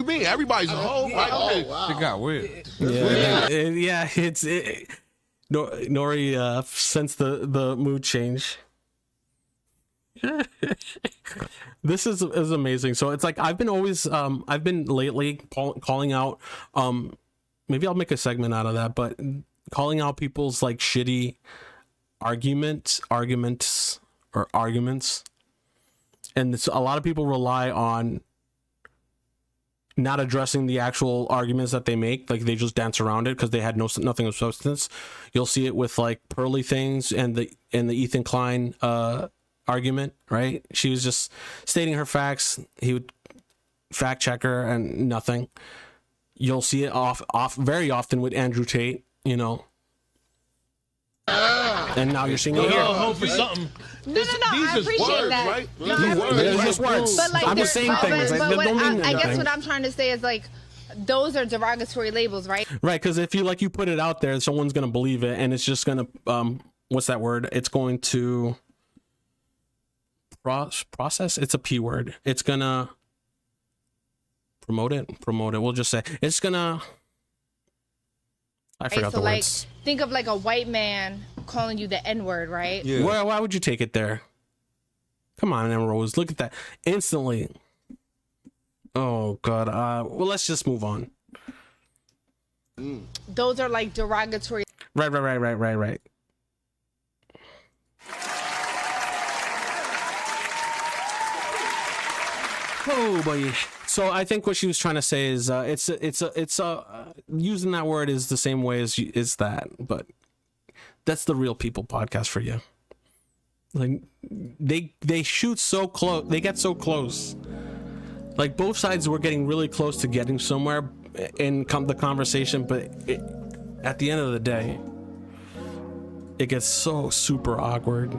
N: you mean? Everybody's a hoe, right? Okay.
P: It got weird.
A: Yeah, Nori sensed the mood change. This is amazing. So it's like I've been lately calling out, maybe I'll make a segment out of that, but calling out people's like shitty arguments, and a lot of people rely on not addressing the actual arguments that they make. Like they just dance around it because they had nothing of substance. You'll see it with like Pearly Things and the Ethan Klein argument, right? She was just stating her facts. He would fact check her and nothing. You'll see it off very often with Andrew Tate, you know. And now you're seeing it here.
Q: Hope for something.
M: No, I appreciate
N: words,
M: that.
N: right?
M: No,
A: They're just words.
M: But like
A: I'm just saying things.
M: But
A: They don't mean
M: I guess
A: anything.
M: what I'm trying to say is like, those are derogatory labels, right?
A: Right, because if you put it out there, someone's gonna believe it, and it's just gonna what's that word? It's going to process. It's a P word. It's gonna promote it. We'll just say it's gonna. I forgot
M: so
A: the
M: like,
A: words.
M: think of like a white man calling you the N-word, right?
A: Yeah. Why would you take it there? Come on, Rose. Look at that instantly. Oh God. Well, let's just move on.
M: Those are like derogatory.
A: Right. Oh boy. So I think what she was trying to say is it's using that word is the same way as that, but that's the Real People podcast for you. Like they shoot so close, they get so close. Like both sides were getting really close to getting somewhere in the conversation, but at the end of the day, it gets so super awkward.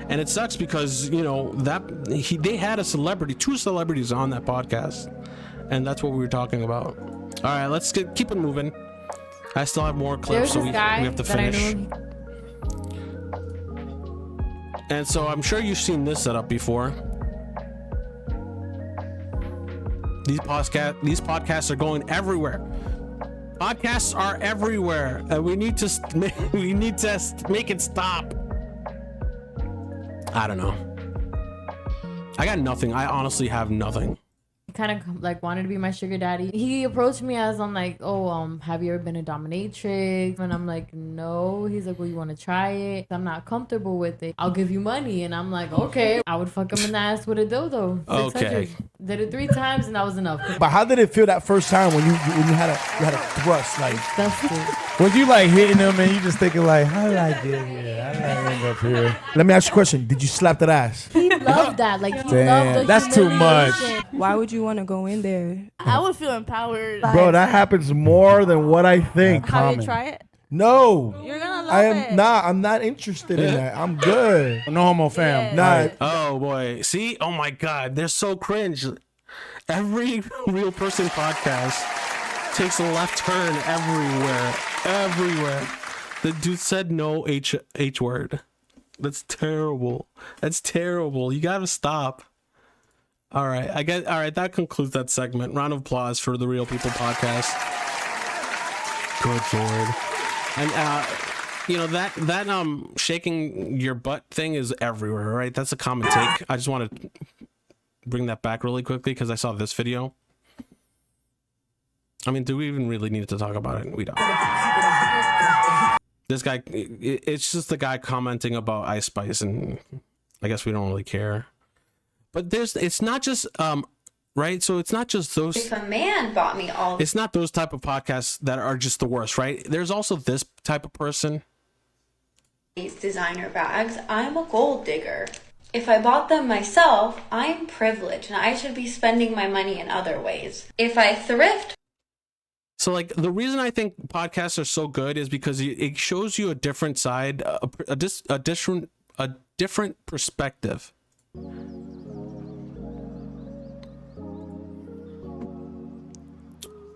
A: And it sucks because, you know, they had two celebrities on that podcast, and that's what we were talking about. All right, let's keep it moving. I still have more clips, so we have to finish. And so I'm sure you've seen this setup before. These podcasts are going everywhere. Podcasts are everywhere, and we need to make it stop. I don't know. I got nothing. I honestly have nothing.
R: He kind of like wanted to be my sugar daddy. He approached me as I'm like, have you ever been a dominatrix? And I'm like, no. He's like, well, you want to try it? I'm not comfortable with it. I'll give you money. And I'm like, okay. I would fuck him in the ass with a dildo.
A: Okay.
R: Did it 3 times and that was enough.
J: But how did it feel that first time when you had a thrust? Like,
R: Disgusting.
J: was you like hitting him and you just thinking like, how did I get here? How did I end up here? Let me ask you a question. Did you slap that ass?
R: He did. loved that. Like, he loved the
S: Damn, that's too much.
R: humiliation.
T: Why would you want to go in there?
U: I would feel empowered.
S: Bro, that happens more than what I think.
T: Have you try it?
S: No.
U: You're gonna love
S: I am
U: it.
S: I'm not interested in that. I'm good.
L: No homo fam.
S: Nah.
A: Oh boy. See? Oh my god. They're so cringe. Every Real Person podcast takes a left turn everywhere. Everywhere. The dude said no H word. That's terrible. That's terrible. You gotta stop. All right. All right. That concludes that segment. Round of applause for the Real People podcast. Good Lord. And you know that shaking your butt thing is everywhere, right? That's a common take. I just want to bring that back really quickly because I saw this video. I mean, do we even really need to talk about it? We don't. This guy, it's just the guy commenting about Ice Spice, and I guess we don't really care. But it's not just right? So it's not just those.
V: If a man bought me all
A: It's not those type of podcasts that are just the worst, right? There's also this type of person.
V: these designer bags, I'm a gold digger. If I bought them myself, I'm privileged and I should be spending my money in other ways. If I thrift.
A: So like the reason I think podcasts are so good is because it shows you a different side, a different perspective.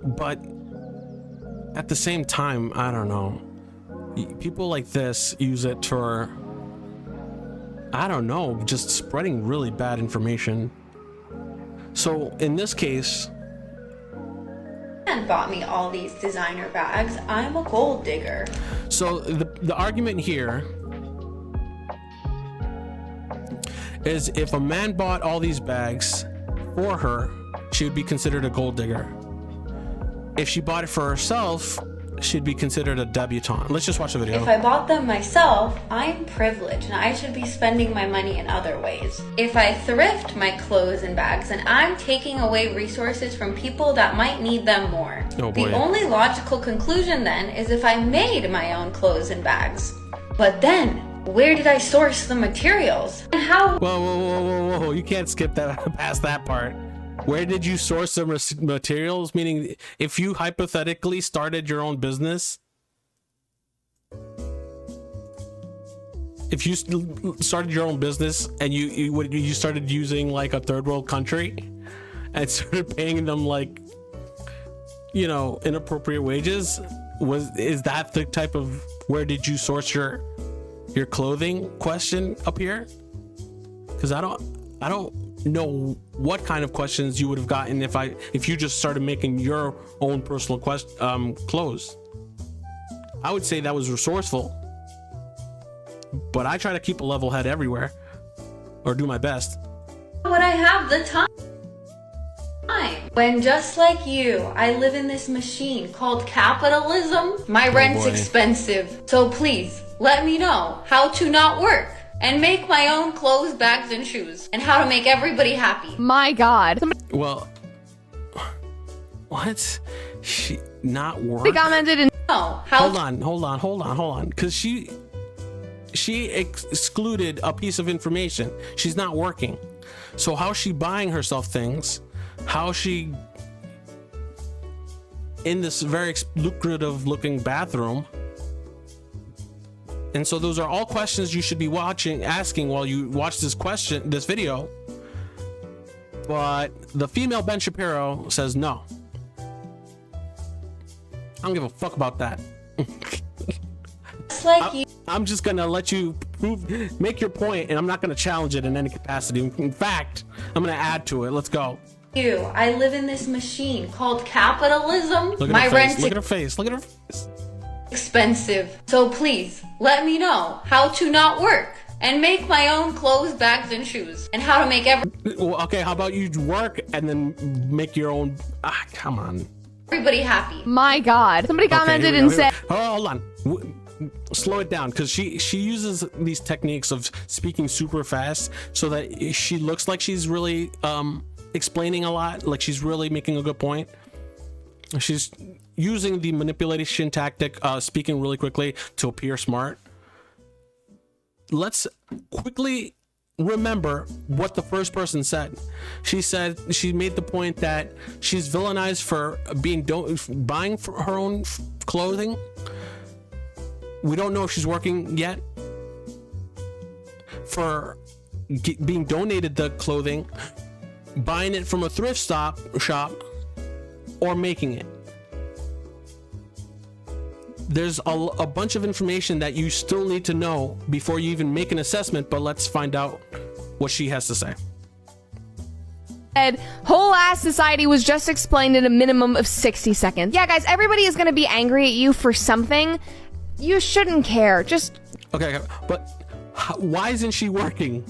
A: But at the same time, I don't know. People like this use it for, I don't know, just spreading really bad information. So in this case,
V: And bought me all these designer bags, I'm a gold digger.
A: so the argument here is if a man bought all these bags for her, she would be considered a gold digger. If she bought it for herself, she'd be considered a debutante. Let's just watch the video.
V: If I bought them myself, I'm privileged and I should be spending my money in other ways. If I thrift my clothes and bags, then I'm taking away resources from people that might need them more.
A: Oh, boy.
V: The only logical conclusion then is if I made my own clothes and bags. But then, where did I source the materials? And how?
A: Whoa. You can't skip that past that part. Where did you source the materials? Meaning, if you hypothetically started your own business, if you started your own business and you started using like a third world country and started paying them like, you know, inappropriate wages, is that the type of where did you source your clothing question up here? Because I don't know what kind of questions you would have gotten if you just started making your own personal clothes. I would say that was resourceful, but I try to keep a level head everywhere, or do my best.
V: Would I have the time? When just like you, I live in this machine called capitalism. My rent's
A: boy.
V: expensive. So please, let me know how to not work and make my own clothes, bags, and shoes, and how to make everybody happy.
M: My God.
A: Well, what? She not work?
M: Somebody commented in.
V: No, how?
A: Hold on. Because she excluded a piece of information. She's not working. So how's she buying herself things? How's she in this very lucrative looking bathroom? And so those are all questions you should be asking while you watch this video. But the female Ben Shapiro says no. I don't give a fuck about that.
V: Just like you.
A: I'm just gonna let you make your point, and I'm not gonna challenge it in any capacity. In fact, I'm gonna add to it. Let's go.
V: I live in this machine called capitalism.
A: Look at
V: My
A: her face.
V: rent's
A: Look at her face. Look at her face.
V: expensive. So please, let me know how to not work and make my own clothes, bags, and shoes, and how to make
A: Well, okay, how about you work and then make your own? Come on.
V: everybody happy.
M: My God. Somebody commented and said.
A: Hold on. Slow it down, because she uses these techniques of speaking super fast so that she looks like she's really explaining a lot, like she's really making a good point. She's using the manipulation tactic, speaking really quickly to appear smart. Let's quickly remember what the first person said. She said, she made the point that she's villainized for buying for her own clothing. We don't know if she's working yet. For being donated the clothing, buying it from a thrift shop, or making it. There's a bunch of information that you still need to know before you even make an assessment, but let's find out what she has to say.
D: Whole ass society was just explained in a minimum of 60 seconds. Yeah, guys, everybody is going to be angry at you for something. You shouldn't care. Just...
A: Okay, but why isn't she working?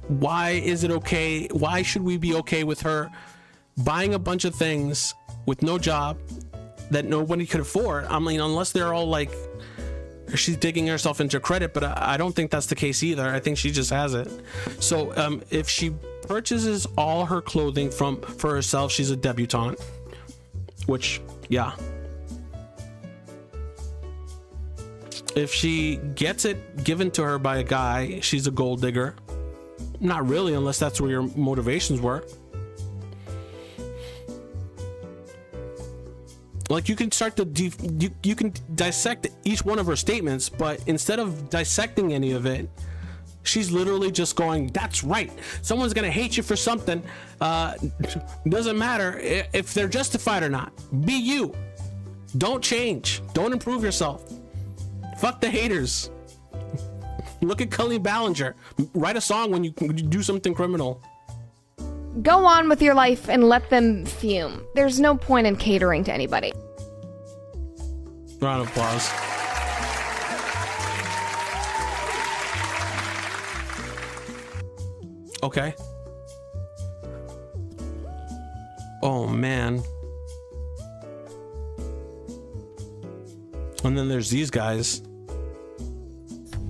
A: Why is it okay? Why should we be okay with her buying a bunch of things with no job that nobody could afford? I mean, unless they're all like, she's digging herself into credit, but I don't think that's the case either. I think she just has it. So if she purchases all her clothing for herself, she's a debutante, which, yeah. If she gets it given to her by a guy, she's a gold digger. Not really, unless that's where your motivations were. Like, you can start to you can dissect each one of her statements, but instead of dissecting any of it, she's literally just going, that's right, someone's gonna hate you for something. Doesn't matter if they're justified or not. Be you. Don't change. Don't improve yourself. Fuck the haters. Look at Colleen Ballinger. Write a song when you do something criminal.
D: Go on with your life and let them fume. There's no point in catering to anybody.
A: Round of applause. Okay. Oh, man. And then there's these guys.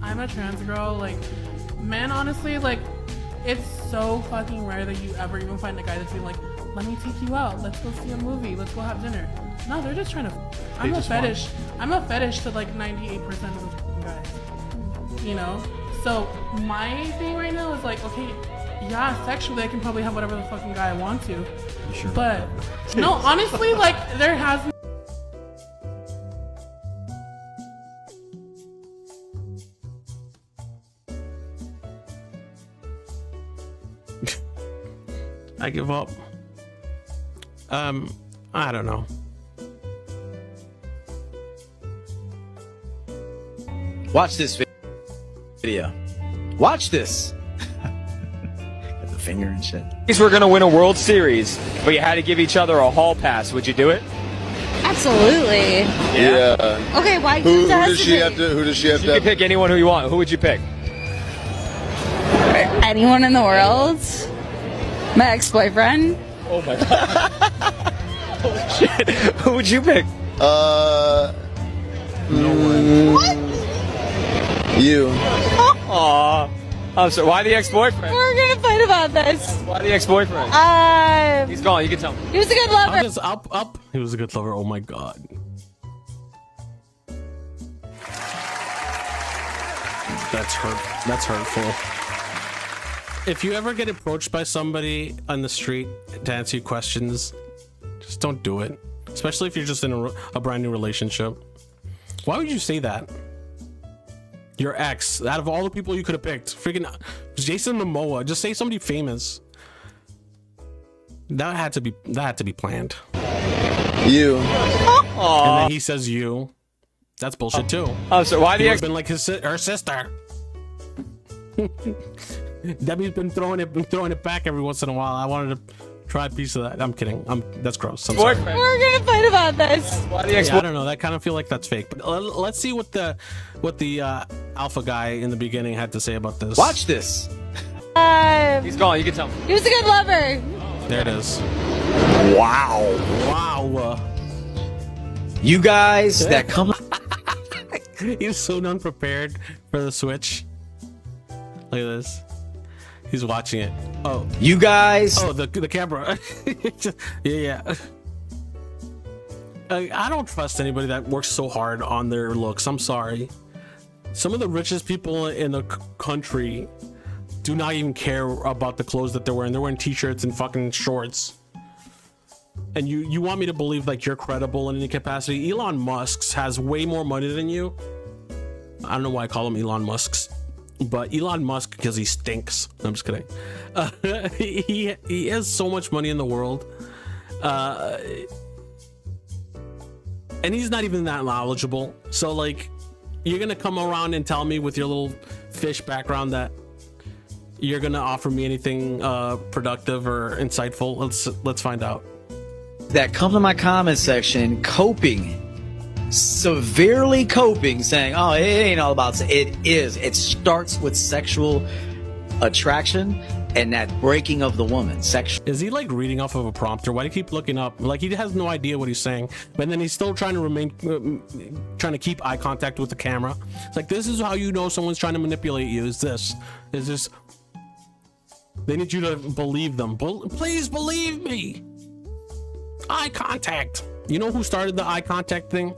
U: I'm a trans girl. Like, man, honestly, like, it's so fucking rare that you ever even find a guy that's being like, let me take you out, let's go see a movie, let's go have dinner. No, they're just trying to... I'm a fetish to like 98% of the guys, you know? So my thing right now is like, okay, yeah, sexually I can probably have whatever the fucking guy I want to. Sure. But no, honestly, like, there has...
A: I give up. I don't know.
W: Watch this video. Watch this. Got the finger and shit. We're gonna win a World Series, but you had to give each other a hall pass. Would you do it?
X: Absolutely.
W: Yeah.
X: Okay, why?
W: Who does she have to? You can pick anyone who you want. Who would you pick?
X: Anyone in the world? My ex-boyfriend.
W: Oh my god. Holy shit. Who would you pick?
A: No one.
X: What?
W: You. Aww. I'm sorry. Why the ex-boyfriend?
X: We're gonna fight about this.
W: Why the ex-boyfriend? He's gone. You can tell me.
X: He was a good lover.
A: I'm just up. He was a good lover. Oh my god. That's hurtful. If you ever get approached by somebody on the street to answer you questions, just don't do it. Especially if you're just in a brand new relationship. Why would you say that? Your ex, out of all the people you could have picked, freaking Jason Momoa, just say somebody famous. That had to be planned.
W: You.
A: And then he says you. That's bullshit too.
W: Oh, so why the ex?
A: Been like her sister. Debbie's been throwing it back every once in a while. I wanted to try a piece of that. I'm kidding. That's gross. I'm sorry.
X: We're gonna fight about this.
W: Why the ex?
A: I don't know. That kind of feel like that's fake. But let's see what the alpha guy in the beginning had to say about this.
W: Watch this. He's gone. You can tell me.
X: He was a good lover.
A: There it is.
W: Wow.
A: Wow.
W: You guys that come.
A: He's so unprepared for the switch. Look at this. He's watching it. Oh,
W: you guys.
A: Oh, the camera. Yeah. I don't trust anybody that works so hard on their looks. I'm sorry. Some of the richest people in the country do not even care about the clothes that they're wearing. They're wearing t-shirts and fucking shorts. And you want me to believe like you're credible in any capacity? Elon Musk has way more money than you. I don't know why I call him Elon Musk's, but Elon Musk, because he stinks. I'm just kidding. He has so much money in the world. And he's not even that knowledgeable. So like, you're gonna come around and tell me with your little fish background that you're gonna offer me anything productive or insightful? Let's find out.
W: That come to my comment section severely coping, saying, oh, it ain't all about it is. It starts with sexual attraction and that breaking of the woman. Sexual.
A: Is he like reading off of a prompter? Why do you keep looking up? Like he has no idea what he's saying, but then he's still trying to keep eye contact with the camera. It's like, this is how you know someone's trying to manipulate you. Is this they need you to believe them. Please believe me. Eye contact. You know who started the eye contact thing?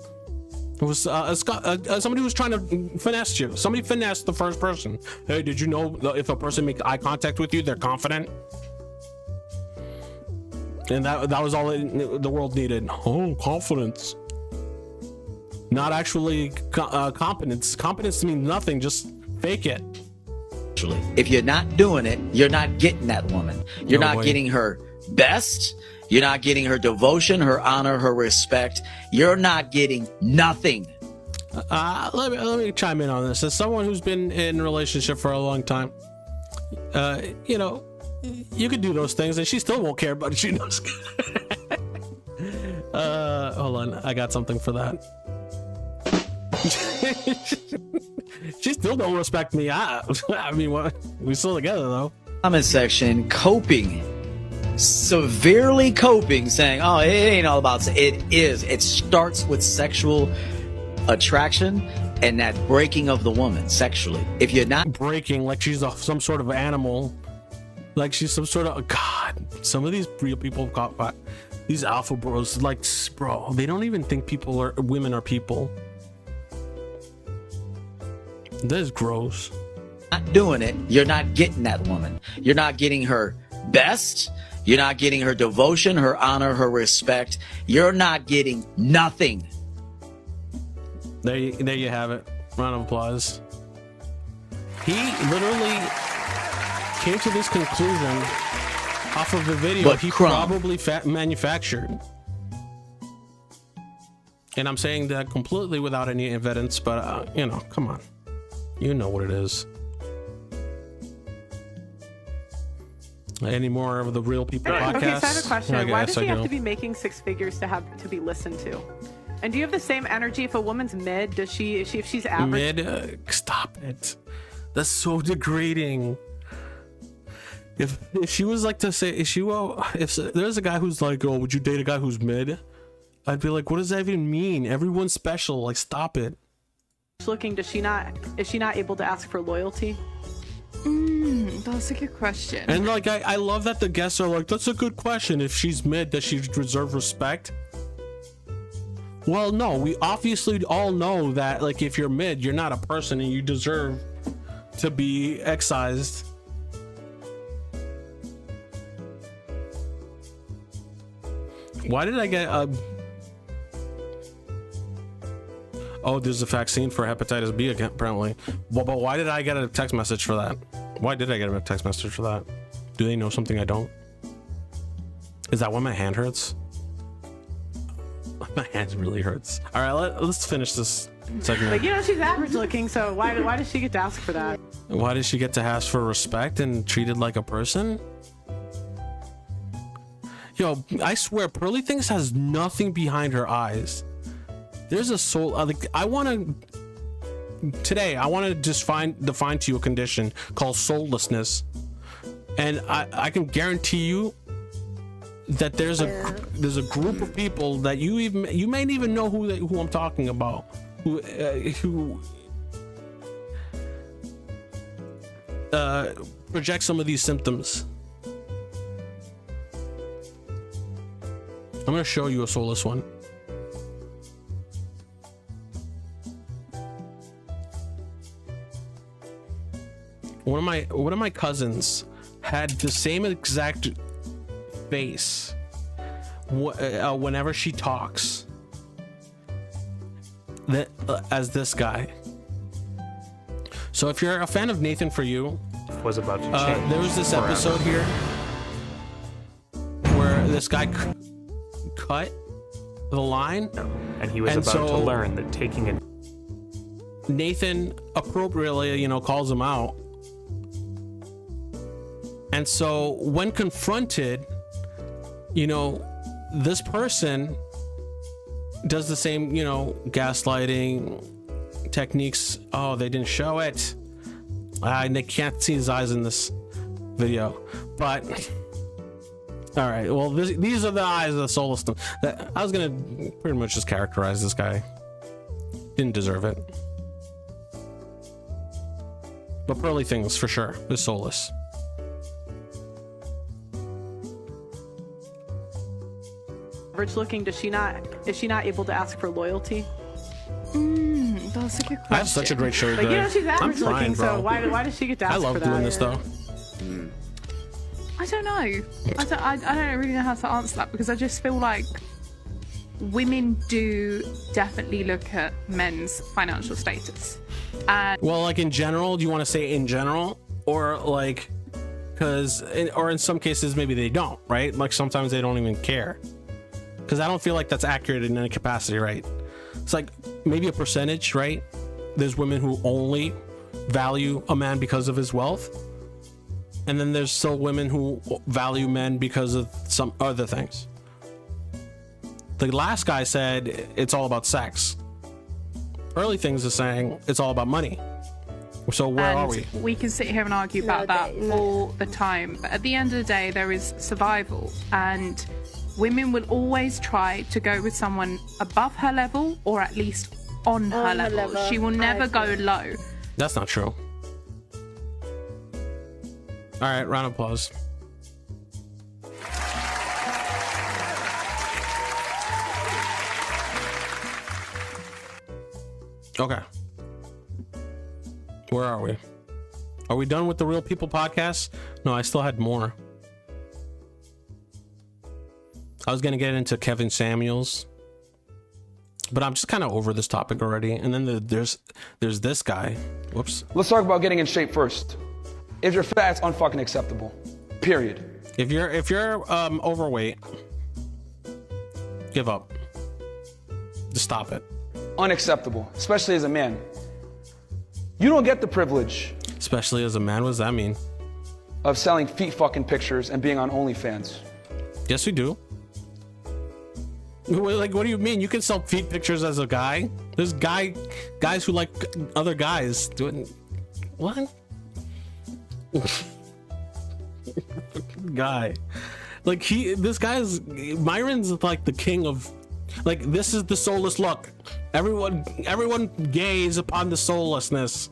A: It was somebody who was trying to finesse you. Somebody finessed the first person. Hey, did you know if a person makes eye contact with you, they're confident? And that was all the world needed. Oh, confidence. Not actually competence. Competence means nothing. Just fake it.
W: If you're not doing it, you're not getting that woman. You're not getting her best. You're not getting her devotion, her honor, her respect. You're not getting nothing.
A: Let me chime in on this. As someone who's been in a relationship for a long time, you know, you could do those things and she still won't care about it. She knows. Hold on, I got something for that. She still don't respect me. I mean, what? We still together though.
W: Comment section severely coping, saying, oh, it ain't all about it is. It starts with sexual attraction and that breaking of the woman sexually. If you're not
A: breaking, like she's some sort of animal, like she's some sort of God. Some of these real people got these alpha bros, like, bro, they don't even think women are people. That is gross.
W: Not doing it, you're not getting that woman. You're not getting her best. You're not getting her devotion, her honor, her respect. You're not getting nothing.
A: There you have it. Round of applause. He literally came to this conclusion off of the video he probably manufactured. And I'm saying that completely without any evidence, but you know, come on. You know what it is. Any more of the Real People podcast?
E: Okay, so I have a question. Why does he have to be making six figures to be listened to? And do you have the same energy if a woman's mid? If she's average?
A: Mid? Stop it. That's so degrading. If she was like to say, if there's a guy who's like, oh, would you date a guy who's mid? I'd be like, what does that even mean? Everyone's special. Like, stop it.
E: Looking, is she not able to ask for loyalty?
D: That's a good question.
A: And like, I love that the guests are like, that's a good question. If she's mid, does she deserve respect? Well, no, we obviously all know that, like, if you're mid, you're not a person and you deserve to be excised. Why did I get oh, there's a vaccine for hepatitis B again, apparently. Well, but why did I get a text message for that? Why did I get a text message for that? Do they know something I don't? Is that why my hand hurts? My hand really hurts. All right, let's finish this segment.
E: Like, you know, she's average looking, so why does she get to ask for that?
A: Why does she get to ask for respect and treated like a person? Yo, I swear, Pearly Things has nothing behind her eyes. There's a soul. Like, I want to just define to you a condition called soullessness, and I can guarantee you that there's a group of people that you may even know who I'm talking about, who project some of these symptoms. I'm gonna show you a soulless one. One of my cousins had the same exact face whenever she talks as this guy. So if you're a fan of Nathan For You,
F: was about to change.
A: there was this
F: forever.
A: episode here where this guy cut the line,
F: and he was
A: and
F: about to
A: so
F: learn that taking a
A: Nathan appropriately, calls him out. And so when confronted, this person does the same, gaslighting techniques. Oh, they didn't show it. They can't see his eyes in this video, but all right. Well, these are the eyes of the soulless. I was gonna pretty much just characterize this guy. Didn't deserve it, but Pearly Things for sure is soulless.
E: Average looking, is she not able to ask for loyalty?
D: That's a good question.
A: I have such a great show.
E: Like, she's average looking,
A: bro.
E: so why does she get to ask
A: I love
E: for that?
A: doing this though.
G: I don't know. I don't really know how to answer that, because I just feel like women do definitely look at men's financial status. And
A: Well, like in general, do you want to say in general, or like, or in some cases maybe they don't, right? Like sometimes they don't even care, because I don't feel like that's accurate in any capacity, right? It's like maybe a percentage, right? There's women who only value a man because of his wealth, and then there's still women who value men because of some other things. The last guy said it's all about sex. Early Things is saying it's all about money. So where are we?
G: We can sit here and argue about that all the time, but at the end of the day, there is survival, and women will always try to go with someone above her level, or at least on her level. She will never go low.
A: That's not true. All right, round of applause. Okay. Where are we? Are we done with the Real People podcast? No, I still had more. I was going to get into Kevin Samuels, but I'm just kind of over this topic already. And then there's this guy. Whoops.
H: Let's talk about getting in shape first. If you're fat, it's unfucking acceptable. Period.
A: If you're overweight, give up. Just stop it.
H: Unacceptable, especially as a man. You don't get the privilege.
A: Especially as a man, what does that mean?
H: Of selling feet fucking pictures and being on OnlyFans.
A: Yes, we do. Like, what do you mean? You can sell feet pictures as a guy? There's guys who like other guys doing what? Guy, like this guy's Myron's like the king of, like, this is the soulless look. Everyone gaze upon the soullessness,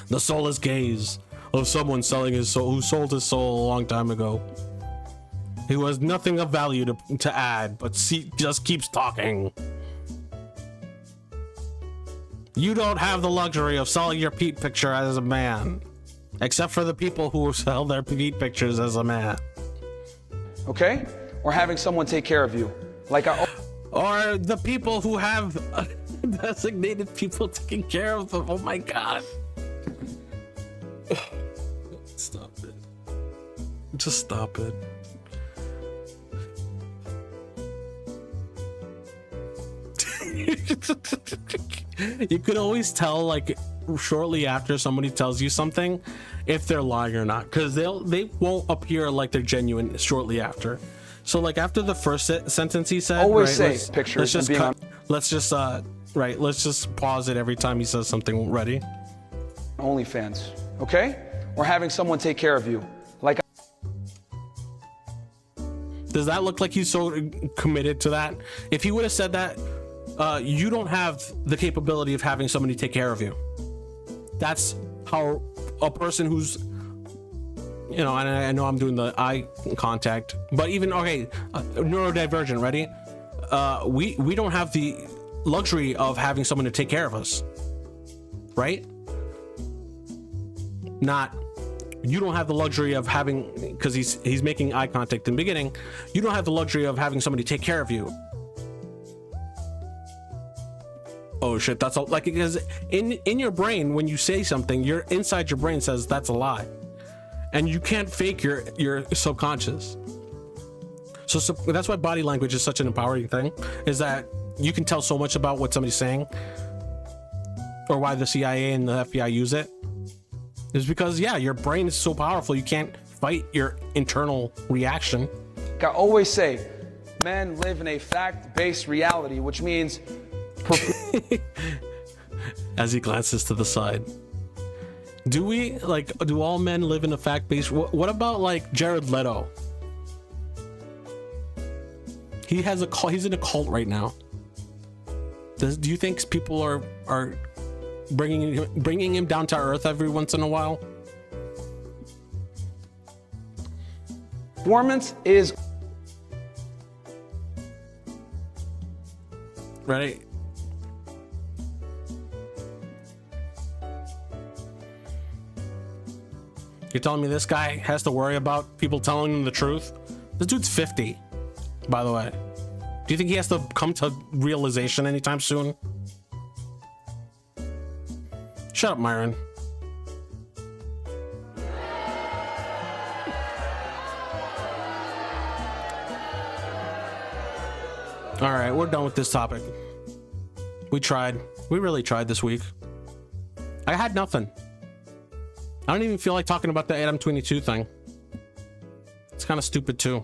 A: the soulless gaze of someone selling his soul, who sold his soul a long time ago. He has nothing of value to add, but just keeps talking. You don't have the luxury of selling your feet picture as a man, except for the people who sell their feet pictures as a man.
H: Okay? Or having someone take care of you.
A: Or the people who have designated people taking care of them. Oh my God. Stop it. Just stop it. You could always tell, like, shortly after somebody tells you something, if they're lying or not, because they won't appear like they're genuine shortly after. So, like, after the first sentence he said,
H: always
A: right,
H: say pictures.
A: Let's just
H: and being
A: cut. Let's just let's just pause it every time he says something. Ready?
H: OnlyFans, okay? Or having someone take care of you. Like,
A: does that look like he's so committed to that? If he would have said that, you don't have the capability of having somebody take care of you. That's how a person who's, and I know I'm doing the eye contact, but even, okay, neurodivergent, ready? We don't have the luxury of having someone to take care of us, right? not, you don't have the luxury of having, because he's making eye contact in the beginning, you don't have the luxury of having somebody take care of you. Oh shit, that's all, like, because in your brain, when you say something, inside your brain says that's a lie, and you can't fake your subconscious. So that's why body language is such an empowering thing, is that you can tell so much about what somebody's saying, or why the CIA and the FBI use it, is because, yeah, your brain is so powerful, you can't fight your internal reaction.
H: I always say, men live in a fact-based reality, which means...
A: As he glances to the side. Do all men live in a fact-based... What about, like, Jared Leto? He's in a cult right now. Do you think people are bringing him down to earth every once in a while?
H: Performance is...
A: Ready? You're telling me this guy has to worry about people telling him the truth? This dude's 50, by the way. Do you think he has to come to realization anytime soon? Shut up, Myron. All right, we're done with this topic. We tried. We really tried this week. I had nothing. I don't even feel like talking about the Adam 22 thing. It's kind of stupid too.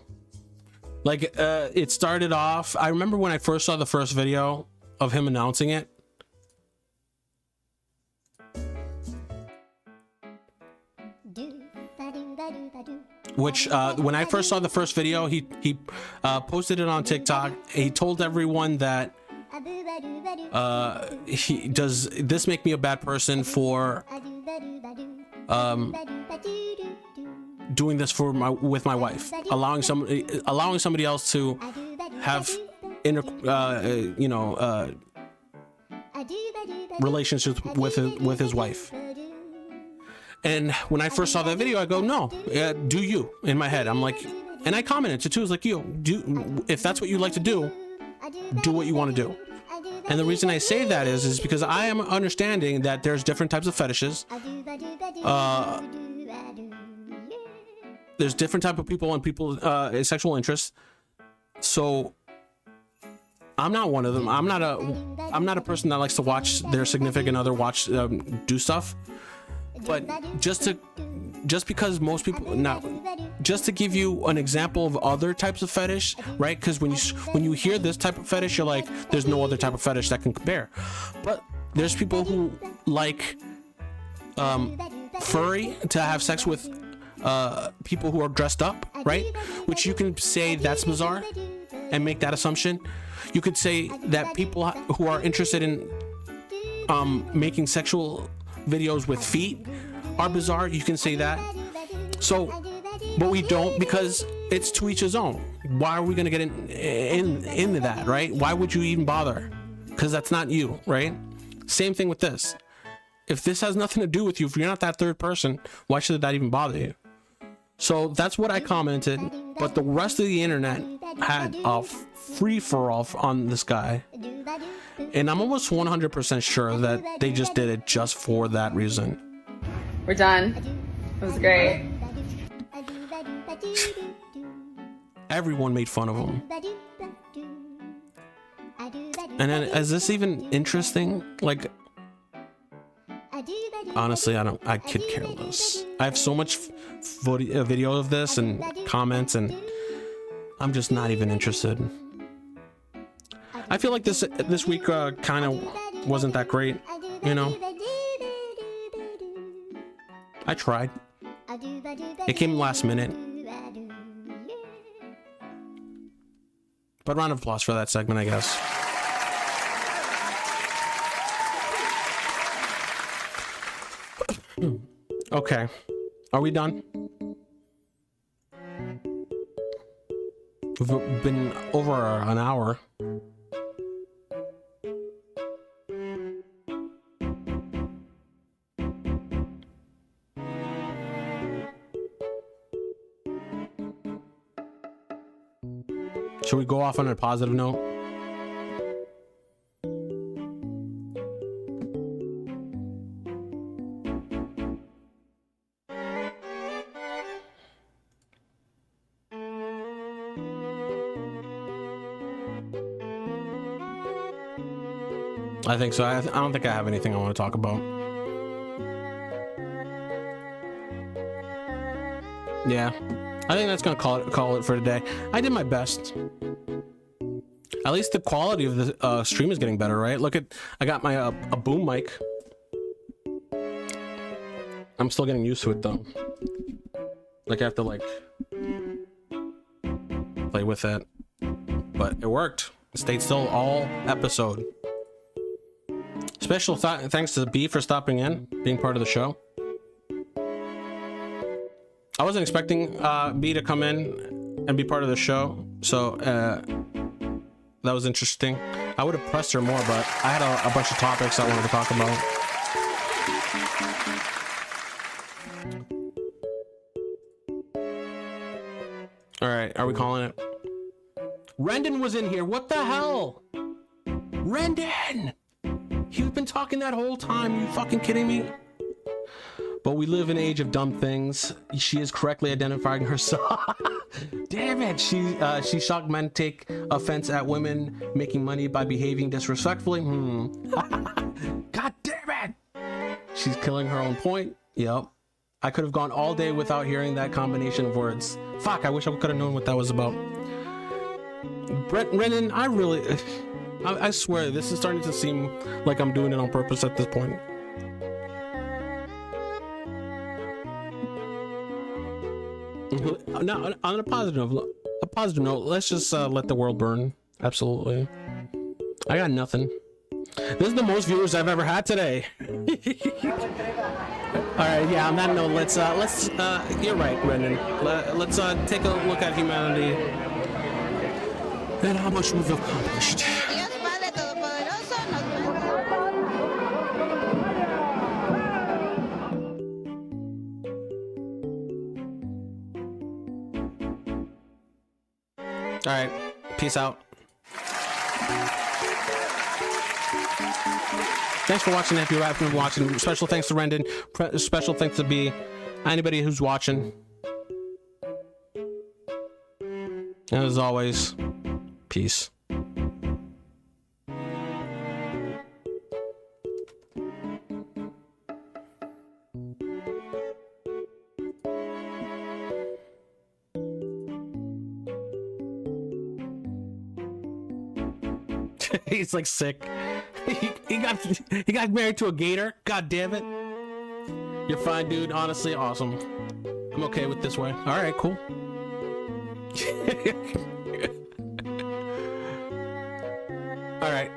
A: Like, it started off, I remember when I first saw the first video of him announcing it. Which, when I first saw the first video, he posted it on TikTok. He told everyone that, does this make me a bad person for, doing this with my wife, allowing somebody else to have relationships with his wife. And when I first saw that video, I go, no, do you, in my head. I'm like, and I commented too, it's like, if that's what you like to do what you want to do. And the reason I say that is because I am understanding that there's different types of fetishes. There's different type of people and people's sexual interests. So I'm not one of them. I'm not a person that likes to watch their significant other do stuff. But just because most people, now, just to give you an example of other types of fetish, right? Because when you hear this type of fetish, you're like, there's no other type of fetish that can compare. But there's people who like furry, to have sex with people who are dressed up, right? Which you can say that's bizarre and make that assumption. You could say that people who are interested in making sexual videos with feet are bizarre. You can say that. So, but we don't, because it's to each his own. Why are we going to get into that, right? Why would you even bother? Because that's not you, right? Same thing with this. If this has nothing to do with you, if you're not that third person, why should that even bother you? So that's what I commented, but the rest of the internet had a free-for-all on this guy. And I'm almost 100% sure that they just did it just for that reason.
X: We're done. It was great.
A: Everyone made fun of him. And then, is this even interesting? Like, honestly, I could care less. I have so much video of this and comments, and I'm just not even interested. I feel like this week kind of wasn't that great, you know? I tried. It came last minute. But round of applause for that segment, I guess. Okay. Are we done? We've been over an hour. Should we go off on a positive note? I think so. I don't think I have anything I want to talk about. Yeah, I think that's gonna call it for today. I did my best. At least the quality of the stream is getting better, right? Look at, I got my a boom mic. I'm still getting used to it though. Like I have to like play with that, but it worked. It stayed still all episode. Special thanks to B for stopping in, being part of the show. I wasn't expecting B to come in and be part of the show, so that was interesting. I would have pressed her more, but I had a bunch of topics I wanted to talk about. All right, are we calling it? Rendon was in here. What the hell? Rendon! You've been talking that whole time. You fucking kidding me? But we live in an age of dumb things. She is correctly identifying herself. Damn it. She shocked men take offense at women making money by behaving disrespectfully. God damn it. She's killing her own point. Yep. I could have gone all day without hearing that combination of words. Fuck, I wish I could have known what that was about. Brennan, I swear, this is starting to seem like I'm doing it on purpose at this point. Now, on a positive note, let's just let the world burn. Absolutely. I got nothing. This is the most viewers I've ever had today. All right, yeah. On that note, let's. You're right, Brendan. Let's take a look at humanity and how much we've accomplished. All right, peace out. Thanks for watching. If you're watching, special thanks to Rendon. Special thanks to B. Anybody who's watching. And as always, peace. He's like sick. He got married to a gator. God damn it. You're fine, dude. Honestly, awesome. I'm okay with this way. All right, cool. All right,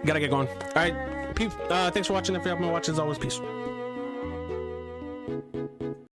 A: gotta get going. All right, thanks for watching. If you haven't been watching, as always, peace.